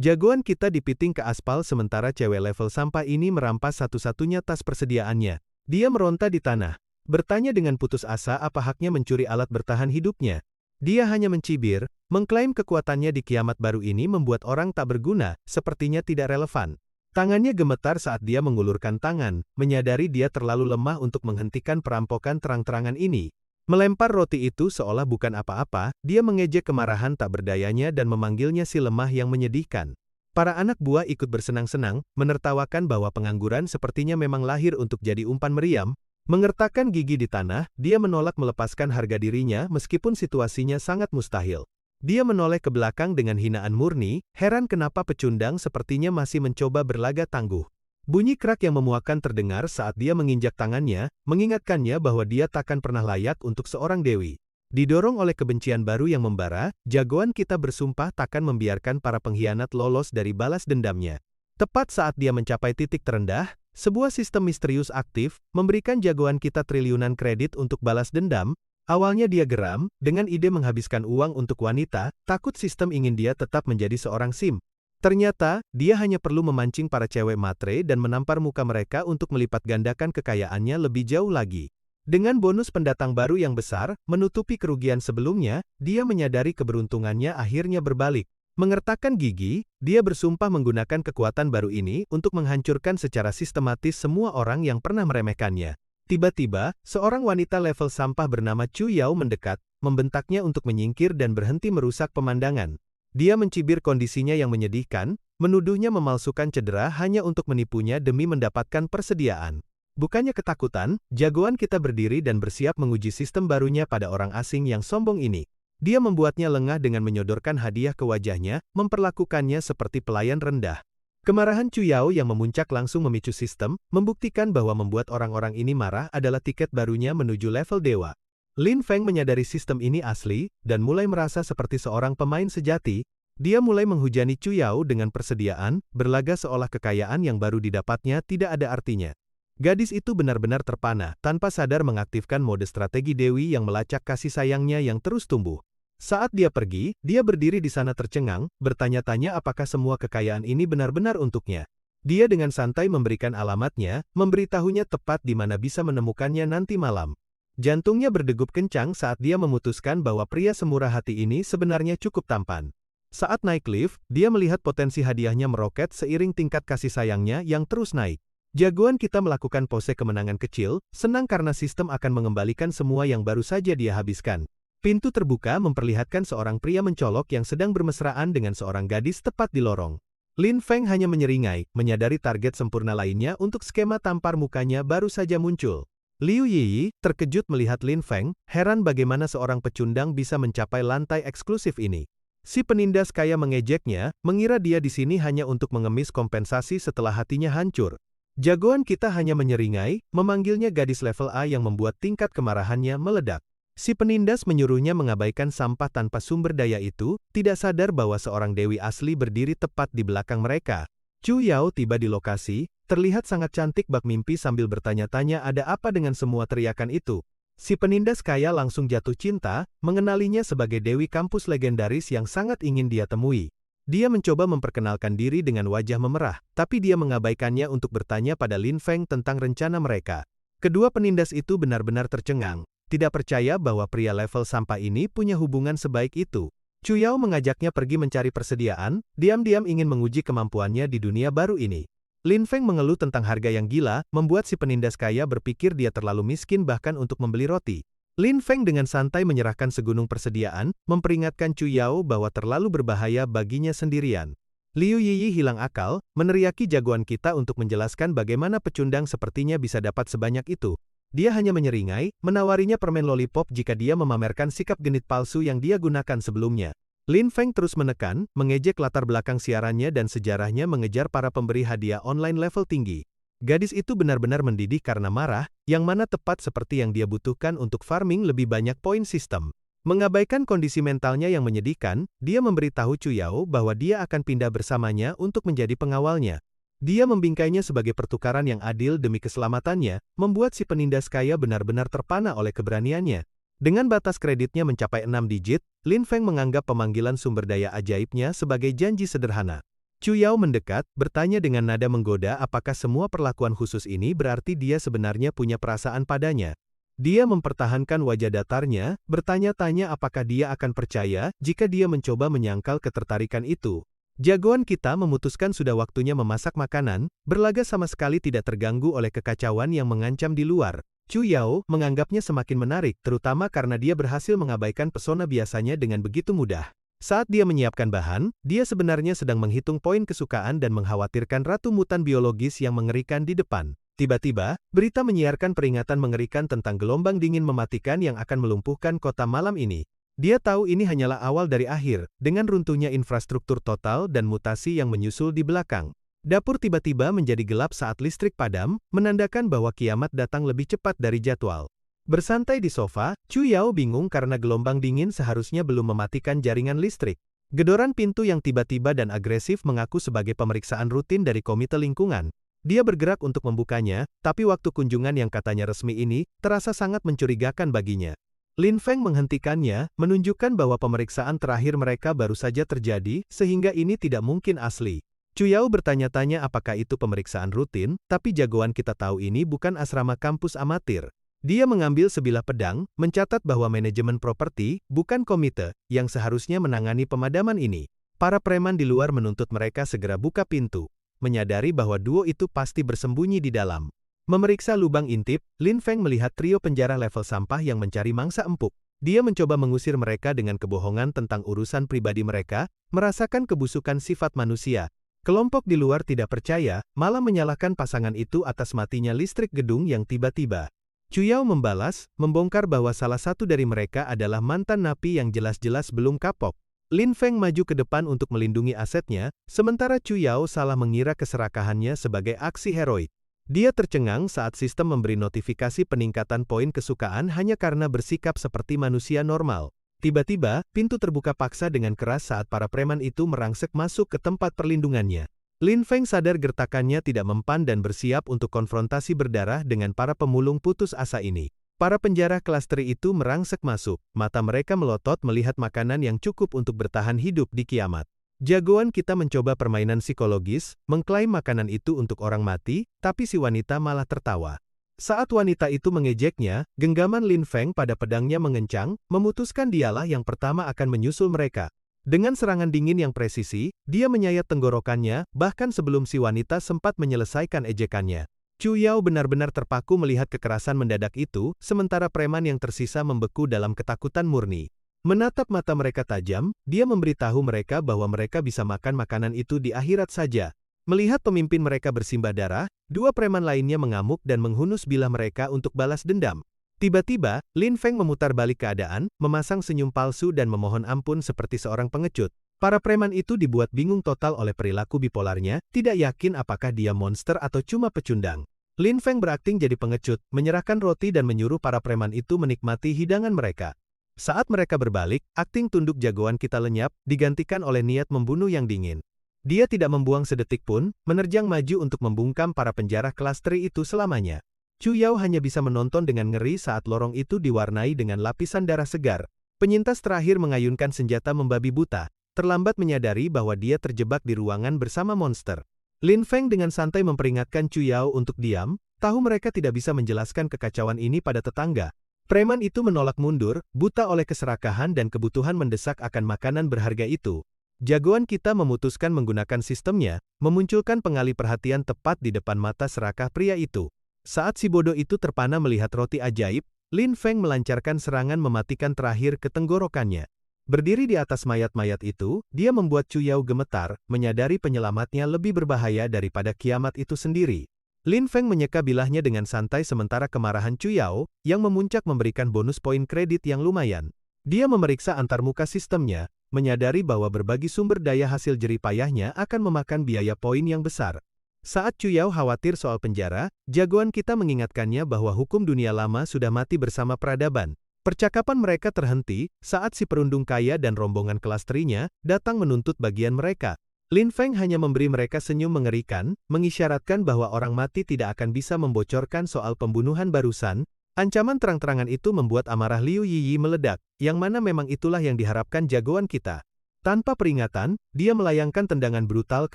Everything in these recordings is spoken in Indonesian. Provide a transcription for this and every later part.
Jagoan kita dipiting ke aspal sementara cewek level sampah ini merampas satu-satunya tas persediaannya. Dia meronta di tanah, bertanya dengan putus asa apa haknya mencuri alat bertahan hidupnya. Dia hanya mencibir, mengklaim kekuatannya di kiamat baru ini membuat orang tak berguna, sepertinya tidak relevan. Tangannya gemetar saat dia mengulurkan tangan, menyadari dia terlalu lemah untuk menghentikan perampokan terang-terangan ini. Melempar roti itu seolah bukan apa-apa, dia mengejek kemarahan tak berdayanya dan memanggilnya si lemah yang menyedihkan. Para anak buah ikut bersenang-senang, menertawakan bahwa pengangguran sepertinya memang lahir untuk jadi umpan meriam. Mengertakkan gigi di tanah, dia menolak melepaskan harga dirinya meskipun situasinya sangat mustahil. Dia menoleh ke belakang dengan hinaan murni, heran kenapa pecundang sepertinya masih mencoba berlaga tangguh. Bunyi kerak yang memuakkan terdengar saat dia menginjak tangannya, mengingatkannya bahwa dia takkan pernah layak untuk seorang dewi. Didorong oleh kebencian baru yang membara, jagoan kita bersumpah takkan membiarkan para pengkhianat lolos dari balas dendamnya. Tepat saat dia mencapai titik terendah, sebuah sistem misterius aktif, memberikan jagoan kita triliunan kredit untuk balas dendam. Awalnya dia geram, dengan ide menghabiskan uang untuk wanita, takut sistem ingin dia tetap menjadi seorang sim. Ternyata, dia hanya perlu memancing para cewek matre dan menampar muka mereka untuk melipat gandakan kekayaannya lebih jauh lagi. Dengan bonus pendatang baru yang besar, menutupi kerugian sebelumnya, dia menyadari keberuntungannya akhirnya berbalik. Mengertakkan gigi, dia bersumpah menggunakan kekuatan baru ini untuk menghancurkan secara sistematis semua orang yang pernah meremehkannya. Tiba-tiba, seorang wanita level sampah bernama Chu Yao mendekat, membentaknya untuk menyingkir dan berhenti merusak pemandangan. Dia mencibir kondisinya yang menyedihkan, menuduhnya memalsukan cedera hanya untuk menipunya demi mendapatkan persediaan. Bukannya ketakutan, jagoan kita berdiri dan bersiap menguji sistem barunya pada orang asing yang sombong ini. Dia membuatnya lengah dengan menyodorkan hadiah ke wajahnya, memperlakukannya seperti pelayan rendah. Kemarahan Chu Yao yang memuncak langsung memicu sistem, membuktikan bahwa membuat orang-orang ini marah adalah tiket barunya menuju level dewa. Lin Feng menyadari sistem ini asli, dan mulai merasa seperti seorang pemain sejati. Dia mulai menghujani Chu Yao dengan persediaan, berlaga seolah kekayaan yang baru didapatnya tidak ada artinya. Gadis itu benar-benar terpana, tanpa sadar mengaktifkan mode strategi Dewi yang melacak kasih sayangnya yang terus tumbuh. Saat dia pergi, dia berdiri di sana tercengang, bertanya-tanya apakah semua kekayaan ini benar-benar untuknya. Dia dengan santai memberikan alamatnya, memberitahunya tepat di mana bisa menemukannya nanti malam. Jantungnya berdegup kencang saat dia memutuskan bahwa pria semurah hati ini sebenarnya cukup tampan. Saat naik lift, dia melihat potensi hadiahnya meroket seiring tingkat kasih sayangnya yang terus naik. Jagoan kita melakukan pose kemenangan kecil, senang karena sistem akan mengembalikan semua yang baru saja dia habiskan. Pintu terbuka memperlihatkan seorang pria mencolok yang sedang bermesraan dengan seorang gadis tepat di lorong. Lin Feng hanya menyeringai, menyadari target sempurna lainnya untuk skema tampar mukanya baru saja muncul. Liu Yiyi terkejut melihat Lin Feng, heran bagaimana seorang pecundang bisa mencapai lantai eksklusif ini. Si penindas kaya mengejeknya, mengira dia di sini hanya untuk mengemis kompensasi setelah hatinya hancur. Jagoan kita hanya menyeringai, memanggilnya gadis level A yang membuat tingkat kemarahannya meledak. Si penindas menyuruhnya mengabaikan sampah tanpa sumber daya itu, tidak sadar bahwa seorang dewi asli berdiri tepat di belakang mereka. Chu Yao tiba di lokasi, terlihat sangat cantik bak mimpi sambil bertanya-tanya ada apa dengan semua teriakan itu. Si penindas kaya langsung jatuh cinta, mengenalinya sebagai dewi kampus legendaris yang sangat ingin dia temui. Dia mencoba memperkenalkan diri dengan wajah memerah, tapi dia mengabaikannya untuk bertanya pada Lin Feng tentang rencana mereka. Kedua penindas itu benar-benar tercengang, tidak percaya bahwa pria level sampah ini punya hubungan sebaik itu. Chu Yao mengajaknya pergi mencari persediaan, diam-diam ingin menguji kemampuannya di dunia baru ini. Lin Feng mengeluh tentang harga yang gila, membuat si penindas kaya berpikir dia terlalu miskin bahkan untuk membeli roti. Lin Feng dengan santai menyerahkan segunung persediaan, memperingatkan Chu Yao bahwa terlalu berbahaya baginya sendirian. Liu Yiyi hilang akal, meneriaki jagoan kita untuk menjelaskan bagaimana pecundang sepertinya bisa dapat sebanyak itu. Dia hanya menyeringai, menawarinya permen lollipop jika dia memamerkan sikap genit palsu yang dia gunakan sebelumnya. Lin Feng terus menekan, mengejek latar belakang siarannya dan sejarahnya mengejar para pemberi hadiah online level tinggi. Gadis itu benar-benar mendidih karena marah, yang mana tepat seperti yang dia butuhkan untuk farming lebih banyak poin sistem. Mengabaikan kondisi mentalnya yang menyedihkan, dia memberitahu Chu Yao bahwa dia akan pindah bersamanya untuk menjadi pengawalnya. Dia membingkainya sebagai pertukaran yang adil demi keselamatannya, membuat si penindas kaya benar-benar terpana oleh keberaniannya. Dengan batas kreditnya mencapai 6 digit, Lin Feng menganggap pemanggilan sumber daya ajaibnya sebagai janji sederhana. Chu Yao mendekat, bertanya dengan nada menggoda apakah semua perlakuan khusus ini berarti dia sebenarnya punya perasaan padanya. Dia mempertahankan wajah datarnya, bertanya-tanya apakah dia akan percaya jika dia mencoba menyangkal ketertarikan itu. Jagoan kita memutuskan sudah waktunya memasak makanan, berlaga sama sekali tidak terganggu oleh kekacauan yang mengancam di luar. Chu Yao menganggapnya semakin menarik, terutama karena dia berhasil mengabaikan pesona biasanya dengan begitu mudah. Saat dia menyiapkan bahan, dia sebenarnya sedang menghitung poin kesukaan dan mengkhawatirkan ratu mutan biologis yang mengerikan di depan. Tiba-tiba, berita menyiarkan peringatan mengerikan tentang gelombang dingin mematikan yang akan melumpuhkan kota malam ini. Dia tahu ini hanyalah awal dari akhir, dengan runtuhnya infrastruktur total dan mutasi yang menyusul di belakang. Dapur tiba-tiba menjadi gelap saat listrik padam, menandakan bahwa kiamat datang lebih cepat dari jadwal. Bersantai di sofa, Chu Yao bingung karena gelombang dingin seharusnya belum mematikan jaringan listrik. Gedoran pintu yang tiba-tiba dan agresif mengaku sebagai pemeriksaan rutin dari komite lingkungan. Dia bergerak untuk membukanya, tapi waktu kunjungan yang katanya resmi ini, terasa sangat mencurigakan baginya. Lin Feng menghentikannya, menunjukkan bahwa pemeriksaan terakhir mereka baru saja terjadi, sehingga ini tidak mungkin asli. Chu Yao bertanya-tanya apakah itu pemeriksaan rutin, tapi jagoan kita tahu ini bukan asrama kampus amatir. Dia mengambil sebilah pedang, mencatat bahwa manajemen properti, bukan komite, yang seharusnya menangani pemadaman ini. Para preman di luar menuntut mereka segera buka pintu. Menyadari bahwa duo itu pasti bersembunyi di dalam. Memeriksa lubang intip, Lin Feng melihat trio penjara level sampah yang mencari mangsa empuk. Dia mencoba mengusir mereka dengan kebohongan tentang urusan pribadi mereka, merasakan kebusukan sifat manusia. Kelompok di luar tidak percaya, malah menyalahkan pasangan itu atas matinya listrik gedung yang tiba-tiba. Chu Yao membalas, membongkar bahwa salah satu dari mereka adalah mantan napi yang jelas-jelas belum kapok. Lin Feng maju ke depan untuk melindungi asetnya, sementara Chu Yao salah mengira keserakahannya sebagai aksi heroik. Dia tercengang saat sistem memberi notifikasi peningkatan poin kesukaan hanya karena bersikap seperti manusia normal. Tiba-tiba, pintu terbuka paksa dengan keras saat para preman itu merangsek masuk ke tempat perlindungannya. Lin Feng sadar gertakannya tidak mempan dan bersiap untuk konfrontasi berdarah dengan para pemulung putus asa ini. Para penjara kelas tri itu merangsek masuk, mata mereka melotot melihat makanan yang cukup untuk bertahan hidup di kiamat. Jagoan kita mencoba permainan psikologis, mengklaim makanan itu untuk orang mati, tapi si wanita malah tertawa. Saat wanita itu mengejeknya, genggaman Lin Feng pada pedangnya mengencang, memutuskan dialah yang pertama akan menyusul mereka. Dengan serangan dingin yang presisi, dia menyayat tenggorokannya, bahkan sebelum si wanita sempat menyelesaikan ejekannya. Chu Yao benar-benar terpaku melihat kekerasan mendadak itu, sementara preman yang tersisa membeku dalam ketakutan murni. Menatap mata mereka tajam, dia memberitahu mereka bahwa mereka bisa makan makanan itu di akhirat saja. Melihat pemimpin mereka bersimbah darah, dua preman lainnya mengamuk dan menghunus bilah mereka untuk balas dendam. Tiba-tiba, Lin Feng memutar balik keadaan, memasang senyum palsu dan memohon ampun seperti seorang pengecut. Para preman itu dibuat bingung total oleh perilaku bipolarnya, tidak yakin apakah dia monster atau cuma pecundang. Lin Feng berakting jadi pengecut, menyerahkan roti dan menyuruh para preman itu menikmati hidangan mereka. Saat mereka berbalik, akting tunduk jagoan kita lenyap, digantikan oleh niat membunuh yang dingin. Dia tidak membuang sedetik pun, menerjang maju untuk membungkam para penjara kelas tri itu selamanya. Chu Yao hanya bisa menonton dengan ngeri saat lorong itu diwarnai dengan lapisan darah segar. Penyintas terakhir mengayunkan senjata membabi buta, terlambat menyadari bahwa dia terjebak di ruangan bersama monster. Lin Feng dengan santai memperingatkan Chu Yao untuk diam, tahu mereka tidak bisa menjelaskan kekacauan ini pada tetangga. Preman itu menolak mundur, buta oleh keserakahan dan kebutuhan mendesak akan makanan berharga itu. Jagoan kita memutuskan menggunakan sistemnya, memunculkan pengalih perhatian tepat di depan mata serakah pria itu. Saat si bodoh itu terpana melihat roti ajaib, Lin Feng melancarkan serangan mematikan terakhir ke tenggorokannya. Berdiri di atas mayat-mayat itu, dia membuat Chu Yao gemetar, menyadari penyelamatnya lebih berbahaya daripada kiamat itu sendiri. Lin Feng menyeka bilahnya dengan santai sementara kemarahan Chu Yao, yang memuncak memberikan bonus poin kredit yang lumayan. Dia memeriksa antarmuka sistemnya, menyadari bahwa berbagi sumber daya hasil jerih payahnya akan memakan biaya poin yang besar. Saat Chu Yao khawatir soal penjara, jagoan kita mengingatkannya bahwa hukum dunia lama sudah mati bersama peradaban. Percakapan mereka terhenti saat si perundung kaya dan rombongan kelas trinya datang menuntut bagian mereka. Lin Feng hanya memberi mereka senyum mengerikan, mengisyaratkan bahwa orang mati tidak akan bisa membocorkan soal pembunuhan barusan. Ancaman terang-terangan itu membuat amarah Liu Yiyi meledak, yang mana memang itulah yang diharapkan jagoan kita. Tanpa peringatan, dia melayangkan tendangan brutal ke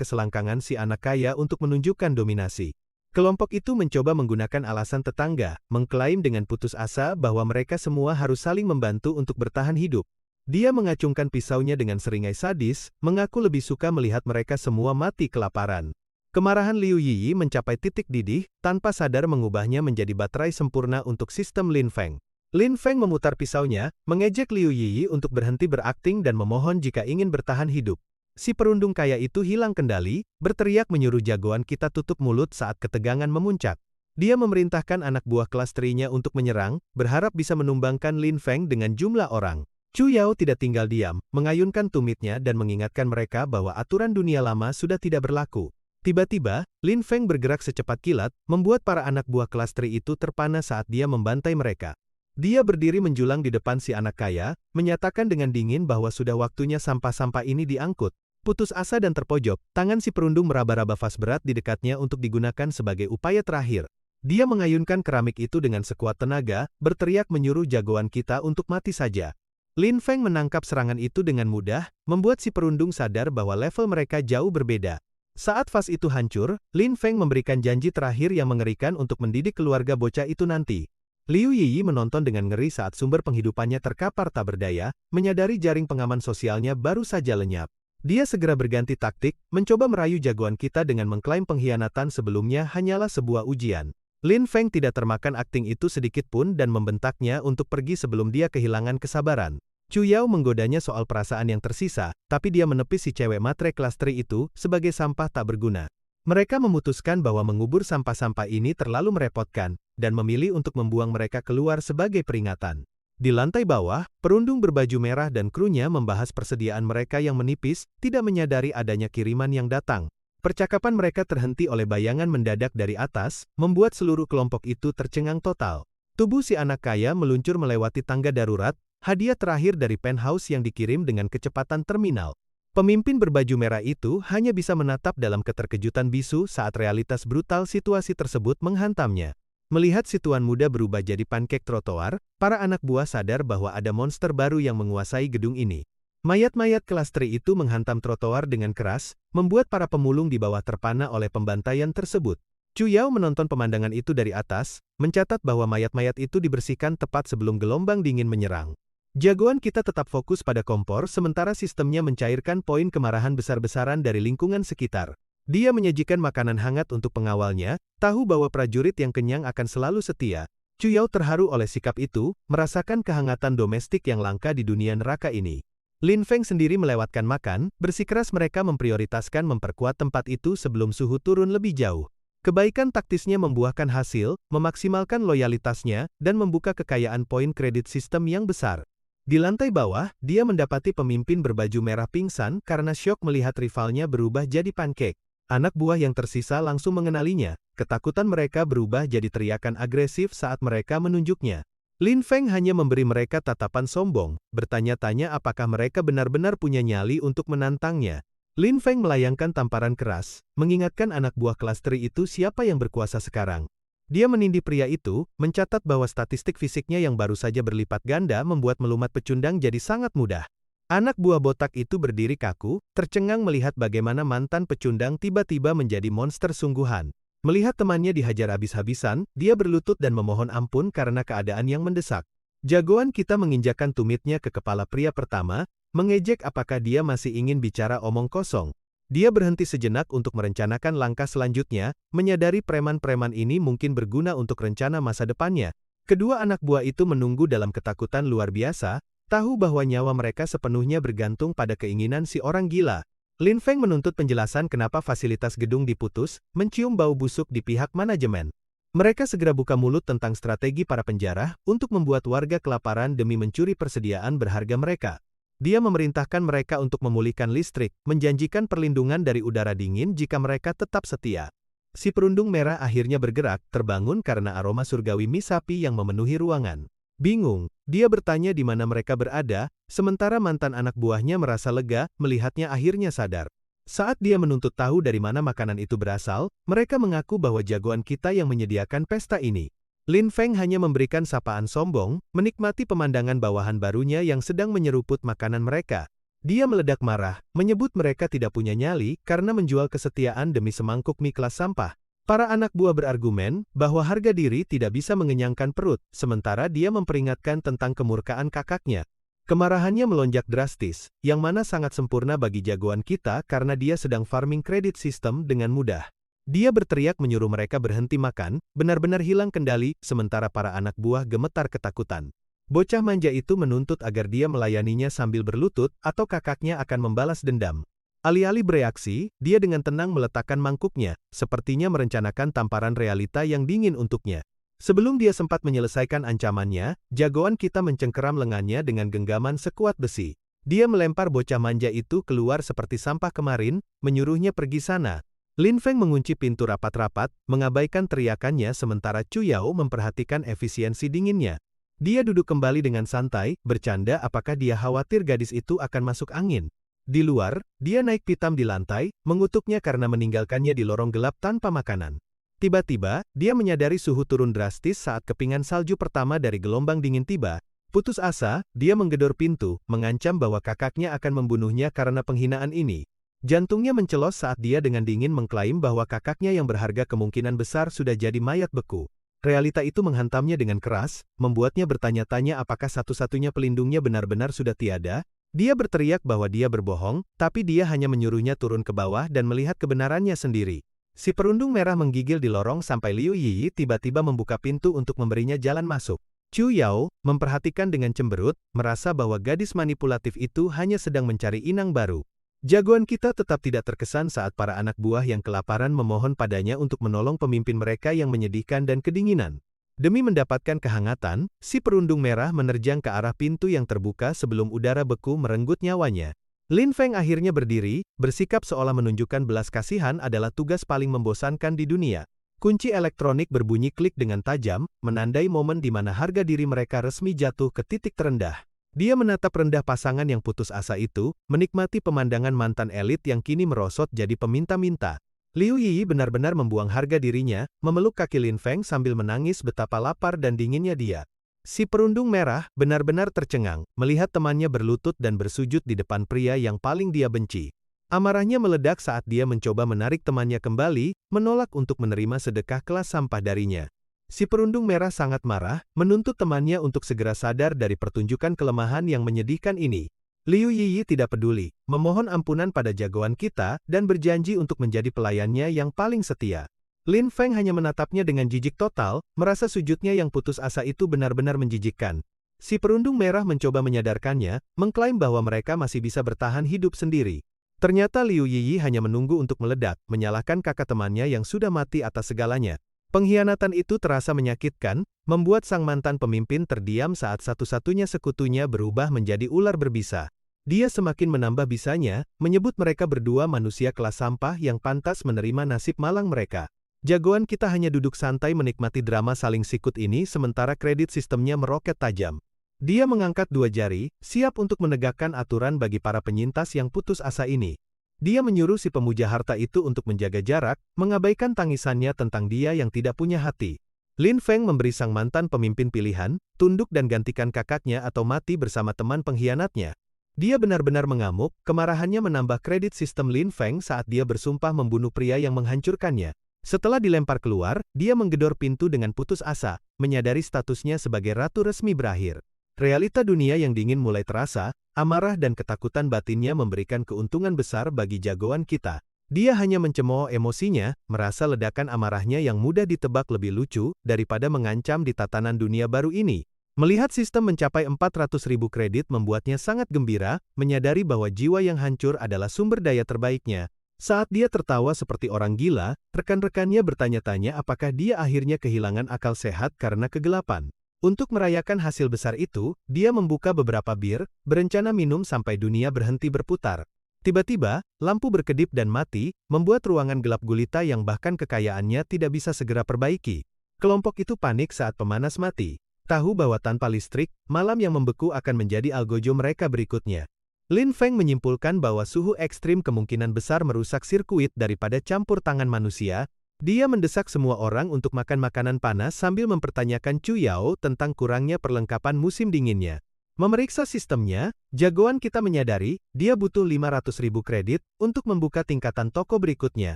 selangkangan si anak kaya untuk menunjukkan dominasi. Kelompok itu mencoba menggunakan alasan tetangga, mengklaim dengan putus asa bahwa mereka semua harus saling membantu untuk bertahan hidup. Dia mengacungkan pisaunya dengan seringai sadis, mengaku lebih suka melihat mereka semua mati kelaparan. Kemarahan Liu Yiyi mencapai titik didih, tanpa sadar mengubahnya menjadi baterai sempurna untuk sistem Lin Feng. Lin Feng memutar pisaunya, mengejek Liu Yiyi untuk berhenti berakting dan memohon jika ingin bertahan hidup. Si perundung kaya itu hilang kendali, berteriak menyuruh jagoan kita tutup mulut saat ketegangan memuncak. Dia memerintahkan anak buah kelas terinya untuk menyerang, berharap bisa menumbangkan Lin Feng dengan jumlah orang. Chu Yao tidak tinggal diam, mengayunkan tumitnya dan mengingatkan mereka bahwa aturan dunia lama sudah tidak berlaku. Tiba-tiba, Lin Feng bergerak secepat kilat, membuat para anak buah kelas teri itu terpana saat dia membantai mereka. Dia berdiri menjulang di depan si anak kaya, menyatakan dengan dingin bahwa sudah waktunya sampah-sampah ini diangkut. Putus asa dan terpojok, tangan si perundung meraba-raba vas berat di dekatnya untuk digunakan sebagai upaya terakhir. Dia mengayunkan keramik itu dengan sekuat tenaga, berteriak menyuruh jagoan kita untuk mati saja. Lin Feng menangkap serangan itu dengan mudah, membuat si perundung sadar bahwa level mereka jauh berbeda. Saat vas itu hancur, Lin Feng memberikan janji terakhir yang mengerikan untuk mendidik keluarga bocah itu nanti. Liu Yiyi menonton dengan ngeri saat sumber penghidupannya terkapar tak berdaya, menyadari jaring pengaman sosialnya baru saja lenyap. Dia segera berganti taktik, mencoba merayu jagoan kita dengan mengklaim pengkhianatan sebelumnya hanyalah sebuah ujian. Lin Feng tidak termakan akting itu sedikit pun dan membentaknya untuk pergi sebelum dia kehilangan kesabaran. Chu Yao menggodanya soal perasaan yang tersisa, tapi dia menepis si cewek matre kelas teri itu sebagai sampah tak berguna. Mereka memutuskan bahwa mengubur sampah-sampah ini terlalu merepotkan, dan memilih untuk membuang mereka keluar sebagai peringatan. Di lantai bawah, perundung berbaju merah dan krunya membahas persediaan mereka yang menipis, tidak menyadari adanya kiriman yang datang. Percakapan mereka terhenti oleh bayangan mendadak dari atas, membuat seluruh kelompok itu tercengang total. Tubuh si anak kaya meluncur melewati tangga darurat, hadiah terakhir dari penthouse yang dikirim dengan kecepatan terminal. Pemimpin berbaju merah itu hanya bisa menatap dalam keterkejutan bisu saat realitas brutal situasi tersebut menghantamnya. Melihat si tuan muda berubah jadi pankek trotoar, para anak buah sadar bahwa ada monster baru yang menguasai gedung ini. Mayat-mayat kelas teri itu menghantam trotoar dengan keras, membuat para pemulung di bawah terpana oleh pembantaian tersebut. Chu Yao menonton pemandangan itu dari atas, mencatat bahwa mayat-mayat itu dibersihkan tepat sebelum gelombang dingin menyerang. Jagoan kita tetap fokus pada kompor sementara sistemnya mencairkan poin kemarahan besar-besaran dari lingkungan sekitar. Dia menyajikan makanan hangat untuk pengawalnya, tahu bahwa prajurit yang kenyang akan selalu setia. Chu Yao terharu oleh sikap itu, merasakan kehangatan domestik yang langka di dunia neraka ini. Lin Feng sendiri melewatkan makan, bersikeras mereka memprioritaskan memperkuat tempat itu sebelum suhu turun lebih jauh. Kebaikan taktisnya membuahkan hasil, memaksimalkan loyalitasnya, dan membuka kekayaan poin kredit sistem yang besar. Di lantai bawah, dia mendapati pemimpin berbaju merah pingsan karena syok melihat rivalnya berubah jadi pankek. Anak buah yang tersisa langsung mengenalinya, ketakutan mereka berubah jadi teriakan agresif saat mereka menunjuknya. Lin Feng hanya memberi mereka tatapan sombong, bertanya-tanya apakah mereka benar-benar punya nyali untuk menantangnya. Lin Feng melayangkan tamparan keras, mengingatkan anak buah kelas teri itu siapa yang berkuasa sekarang. Dia menindih pria itu, mencatat bahwa statistik fisiknya yang baru saja berlipat ganda membuat melumat pecundang jadi sangat mudah. Anak buah botak itu berdiri kaku, tercengang melihat bagaimana mantan pecundang tiba-tiba menjadi monster sungguhan. Melihat temannya dihajar habis-habisan, dia berlutut dan memohon ampun karena keadaan yang mendesak. Jagoan kita menginjakkan tumitnya ke kepala pria pertama, mengejek apakah dia masih ingin bicara omong kosong. Dia berhenti sejenak untuk merencanakan langkah selanjutnya, menyadari preman-preman ini mungkin berguna untuk rencana masa depannya. Kedua anak buah itu menunggu dalam ketakutan luar biasa, tahu bahwa nyawa mereka sepenuhnya bergantung pada keinginan si orang gila. Lin Feng menuntut penjelasan kenapa fasilitas gedung diputus, mencium bau busuk di pihak manajemen. Mereka segera buka mulut tentang strategi para penjara untuk membuat warga kelaparan demi mencuri persediaan berharga mereka. Dia memerintahkan mereka untuk memulihkan listrik, menjanjikan perlindungan dari udara dingin jika mereka tetap setia. Si perundung merah akhirnya bergerak, terbangun karena aroma surgawi mie sapi yang memenuhi ruangan. Bingung, dia bertanya di mana mereka berada, sementara mantan anak buahnya merasa lega, melihatnya akhirnya sadar. Saat dia menuntut tahu dari mana makanan itu berasal, mereka mengaku bahwa jagoan kita yang menyediakan pesta ini. Lin Feng hanya memberikan sapaan sombong, menikmati pemandangan bawahan barunya yang sedang menyeruput makanan mereka. Dia meledak marah, menyebut mereka tidak punya nyali karena menjual kesetiaan demi semangkuk mie kelas sampah. Para anak buah berargumen bahwa harga diri tidak bisa mengenyangkan perut, sementara dia memperingatkan tentang kemurkaan kakaknya. Kemarahannya melonjak drastis, yang mana sangat sempurna bagi jagoan kita karena dia sedang farming kredit sistem dengan mudah. Dia berteriak menyuruh mereka berhenti makan, benar-benar hilang kendali, sementara para anak buah gemetar ketakutan. Bocah manja itu menuntut agar dia melayaninya sambil berlutut, atau kakaknya akan membalas dendam. Alih-alih bereaksi, dia dengan tenang meletakkan mangkuknya, sepertinya merencanakan tamparan realita yang dingin untuknya. Sebelum dia sempat menyelesaikan ancamannya, jagoan kita mencengkeram lengannya dengan genggaman sekuat besi. Dia melempar bocah manja itu keluar seperti sampah kemarin, menyuruhnya pergi sana. Lin Feng mengunci pintu rapat-rapat, mengabaikan teriakannya sementara Chu Yao memperhatikan efisiensi dinginnya. Dia duduk kembali dengan santai, bercanda apakah dia khawatir gadis itu akan masuk angin. Di luar, dia naik pitam di lantai, mengutuknya karena meninggalkannya di lorong gelap tanpa makanan. Tiba-tiba, dia menyadari suhu turun drastis saat kepingan salju pertama dari gelombang dingin tiba. Putus asa, dia menggedor pintu, mengancam bahwa kakaknya akan membunuhnya karena penghinaan ini. Jantungnya mencelos saat dia dengan dingin mengklaim bahwa kakaknya yang berharga kemungkinan besar sudah jadi mayat beku. Realita itu menghantamnya dengan keras, membuatnya bertanya-tanya apakah satu-satunya pelindungnya benar-benar sudah tiada. Dia berteriak bahwa dia berbohong, tapi dia hanya menyuruhnya turun ke bawah dan melihat kebenarannya sendiri. Si perundung merah menggigil di lorong sampai Liu Yiyi tiba-tiba membuka pintu untuk memberinya jalan masuk. Chu Yao, memperhatikan dengan cemberut, merasa bahwa gadis manipulatif itu hanya sedang mencari inang baru. Jagoan kita tetap tidak terkesan saat para anak buah yang kelaparan memohon padanya untuk menolong pemimpin mereka yang menyedihkan dan kedinginan. Demi mendapatkan kehangatan, si perundung merah menerjang ke arah pintu yang terbuka sebelum udara beku merenggut nyawanya. Lin Feng akhirnya berdiri, bersikap seolah menunjukkan belas kasihan adalah tugas paling membosankan di dunia. Kunci elektronik berbunyi klik dengan tajam, menandai momen di mana harga diri mereka resmi jatuh ke titik terendah. Dia menatap rendah pasangan yang putus asa itu, menikmati pemandangan mantan elit yang kini merosot jadi peminta-minta. Liu Yiyi benar-benar membuang harga dirinya, memeluk kaki Lin Feng sambil menangis betapa lapar dan dinginnya dia. Si perundung merah benar-benar tercengang, melihat temannya berlutut dan bersujud di depan pria yang paling dia benci. Amarahnya meledak saat dia mencoba menarik temannya kembali, menolak untuk menerima sedekah kelas sampah darinya. Si perundung merah sangat marah, menuntut temannya untuk segera sadar dari pertunjukan kelemahan yang menyedihkan ini. Liu Yiyi tidak peduli, memohon ampunan pada jagoan kita, dan berjanji untuk menjadi pelayannya yang paling setia. Lin Feng hanya menatapnya dengan jijik total, merasa sujudnya yang putus asa itu benar-benar menjijikkan. Si perundung merah mencoba menyadarkannya, mengklaim bahwa mereka masih bisa bertahan hidup sendiri. Ternyata Liu Yiyi hanya menunggu untuk meledak, menyalahkan kakak temannya yang sudah mati atas segalanya. Pengkhianatan itu terasa menyakitkan, membuat sang mantan pemimpin terdiam saat satu-satunya sekutunya berubah menjadi ular berbisa. Dia semakin menambah bisanya, menyebut mereka berdua manusia kelas sampah yang pantas menerima nasib malang mereka. Jagoan kita hanya duduk santai menikmati drama saling sikut ini sementara kredit sistemnya meroket tajam. Dia mengangkat dua jari, siap untuk menegakkan aturan bagi para penyintas yang putus asa ini. Dia menyuruh si pemuja harta itu untuk menjaga jarak, mengabaikan tangisannya tentang dia yang tidak punya hati. Lin Feng memberi sang mantan pemimpin pilihan, tunduk dan gantikan kakaknya atau mati bersama teman pengkhianatnya. Dia benar-benar mengamuk, kemarahannya menambah kredit sistem Lin Feng saat dia bersumpah membunuh pria yang menghancurkannya. Setelah dilempar keluar, dia menggedor pintu dengan putus asa, menyadari statusnya sebagai ratu resmi berakhir. Realita dunia yang dingin mulai terasa, amarah dan ketakutan batinnya memberikan keuntungan besar bagi jagoan kita. Dia hanya mencemooh emosinya, merasa ledakan amarahnya yang mudah ditebak lebih lucu daripada mengancam di tatanan dunia baru ini. Melihat sistem mencapai 400.000 kredit membuatnya sangat gembira, menyadari bahwa jiwa yang hancur adalah sumber daya terbaiknya. Saat dia tertawa seperti orang gila, rekan-rekannya bertanya-tanya apakah dia akhirnya kehilangan akal sehat karena kegelapan. Untuk merayakan hasil besar itu, dia membuka beberapa bir, berencana minum sampai dunia berhenti berputar. Tiba-tiba, lampu berkedip dan mati, membuat ruangan gelap gulita yang bahkan kekayaannya tidak bisa segera perbaiki. Kelompok itu panik saat pemanas mati. Tahu bahwa tanpa listrik, malam yang membeku akan menjadi algojo mereka berikutnya. Lin Feng menyimpulkan bahwa suhu ekstrim kemungkinan besar merusak sirkuit daripada campur tangan manusia. Dia mendesak semua orang untuk makan makanan panas sambil mempertanyakan Chu Yao tentang kurangnya perlengkapan musim dinginnya. Memeriksa sistemnya, jagoan kita menyadari, dia butuh 500.000 kredit untuk membuka tingkatan toko berikutnya.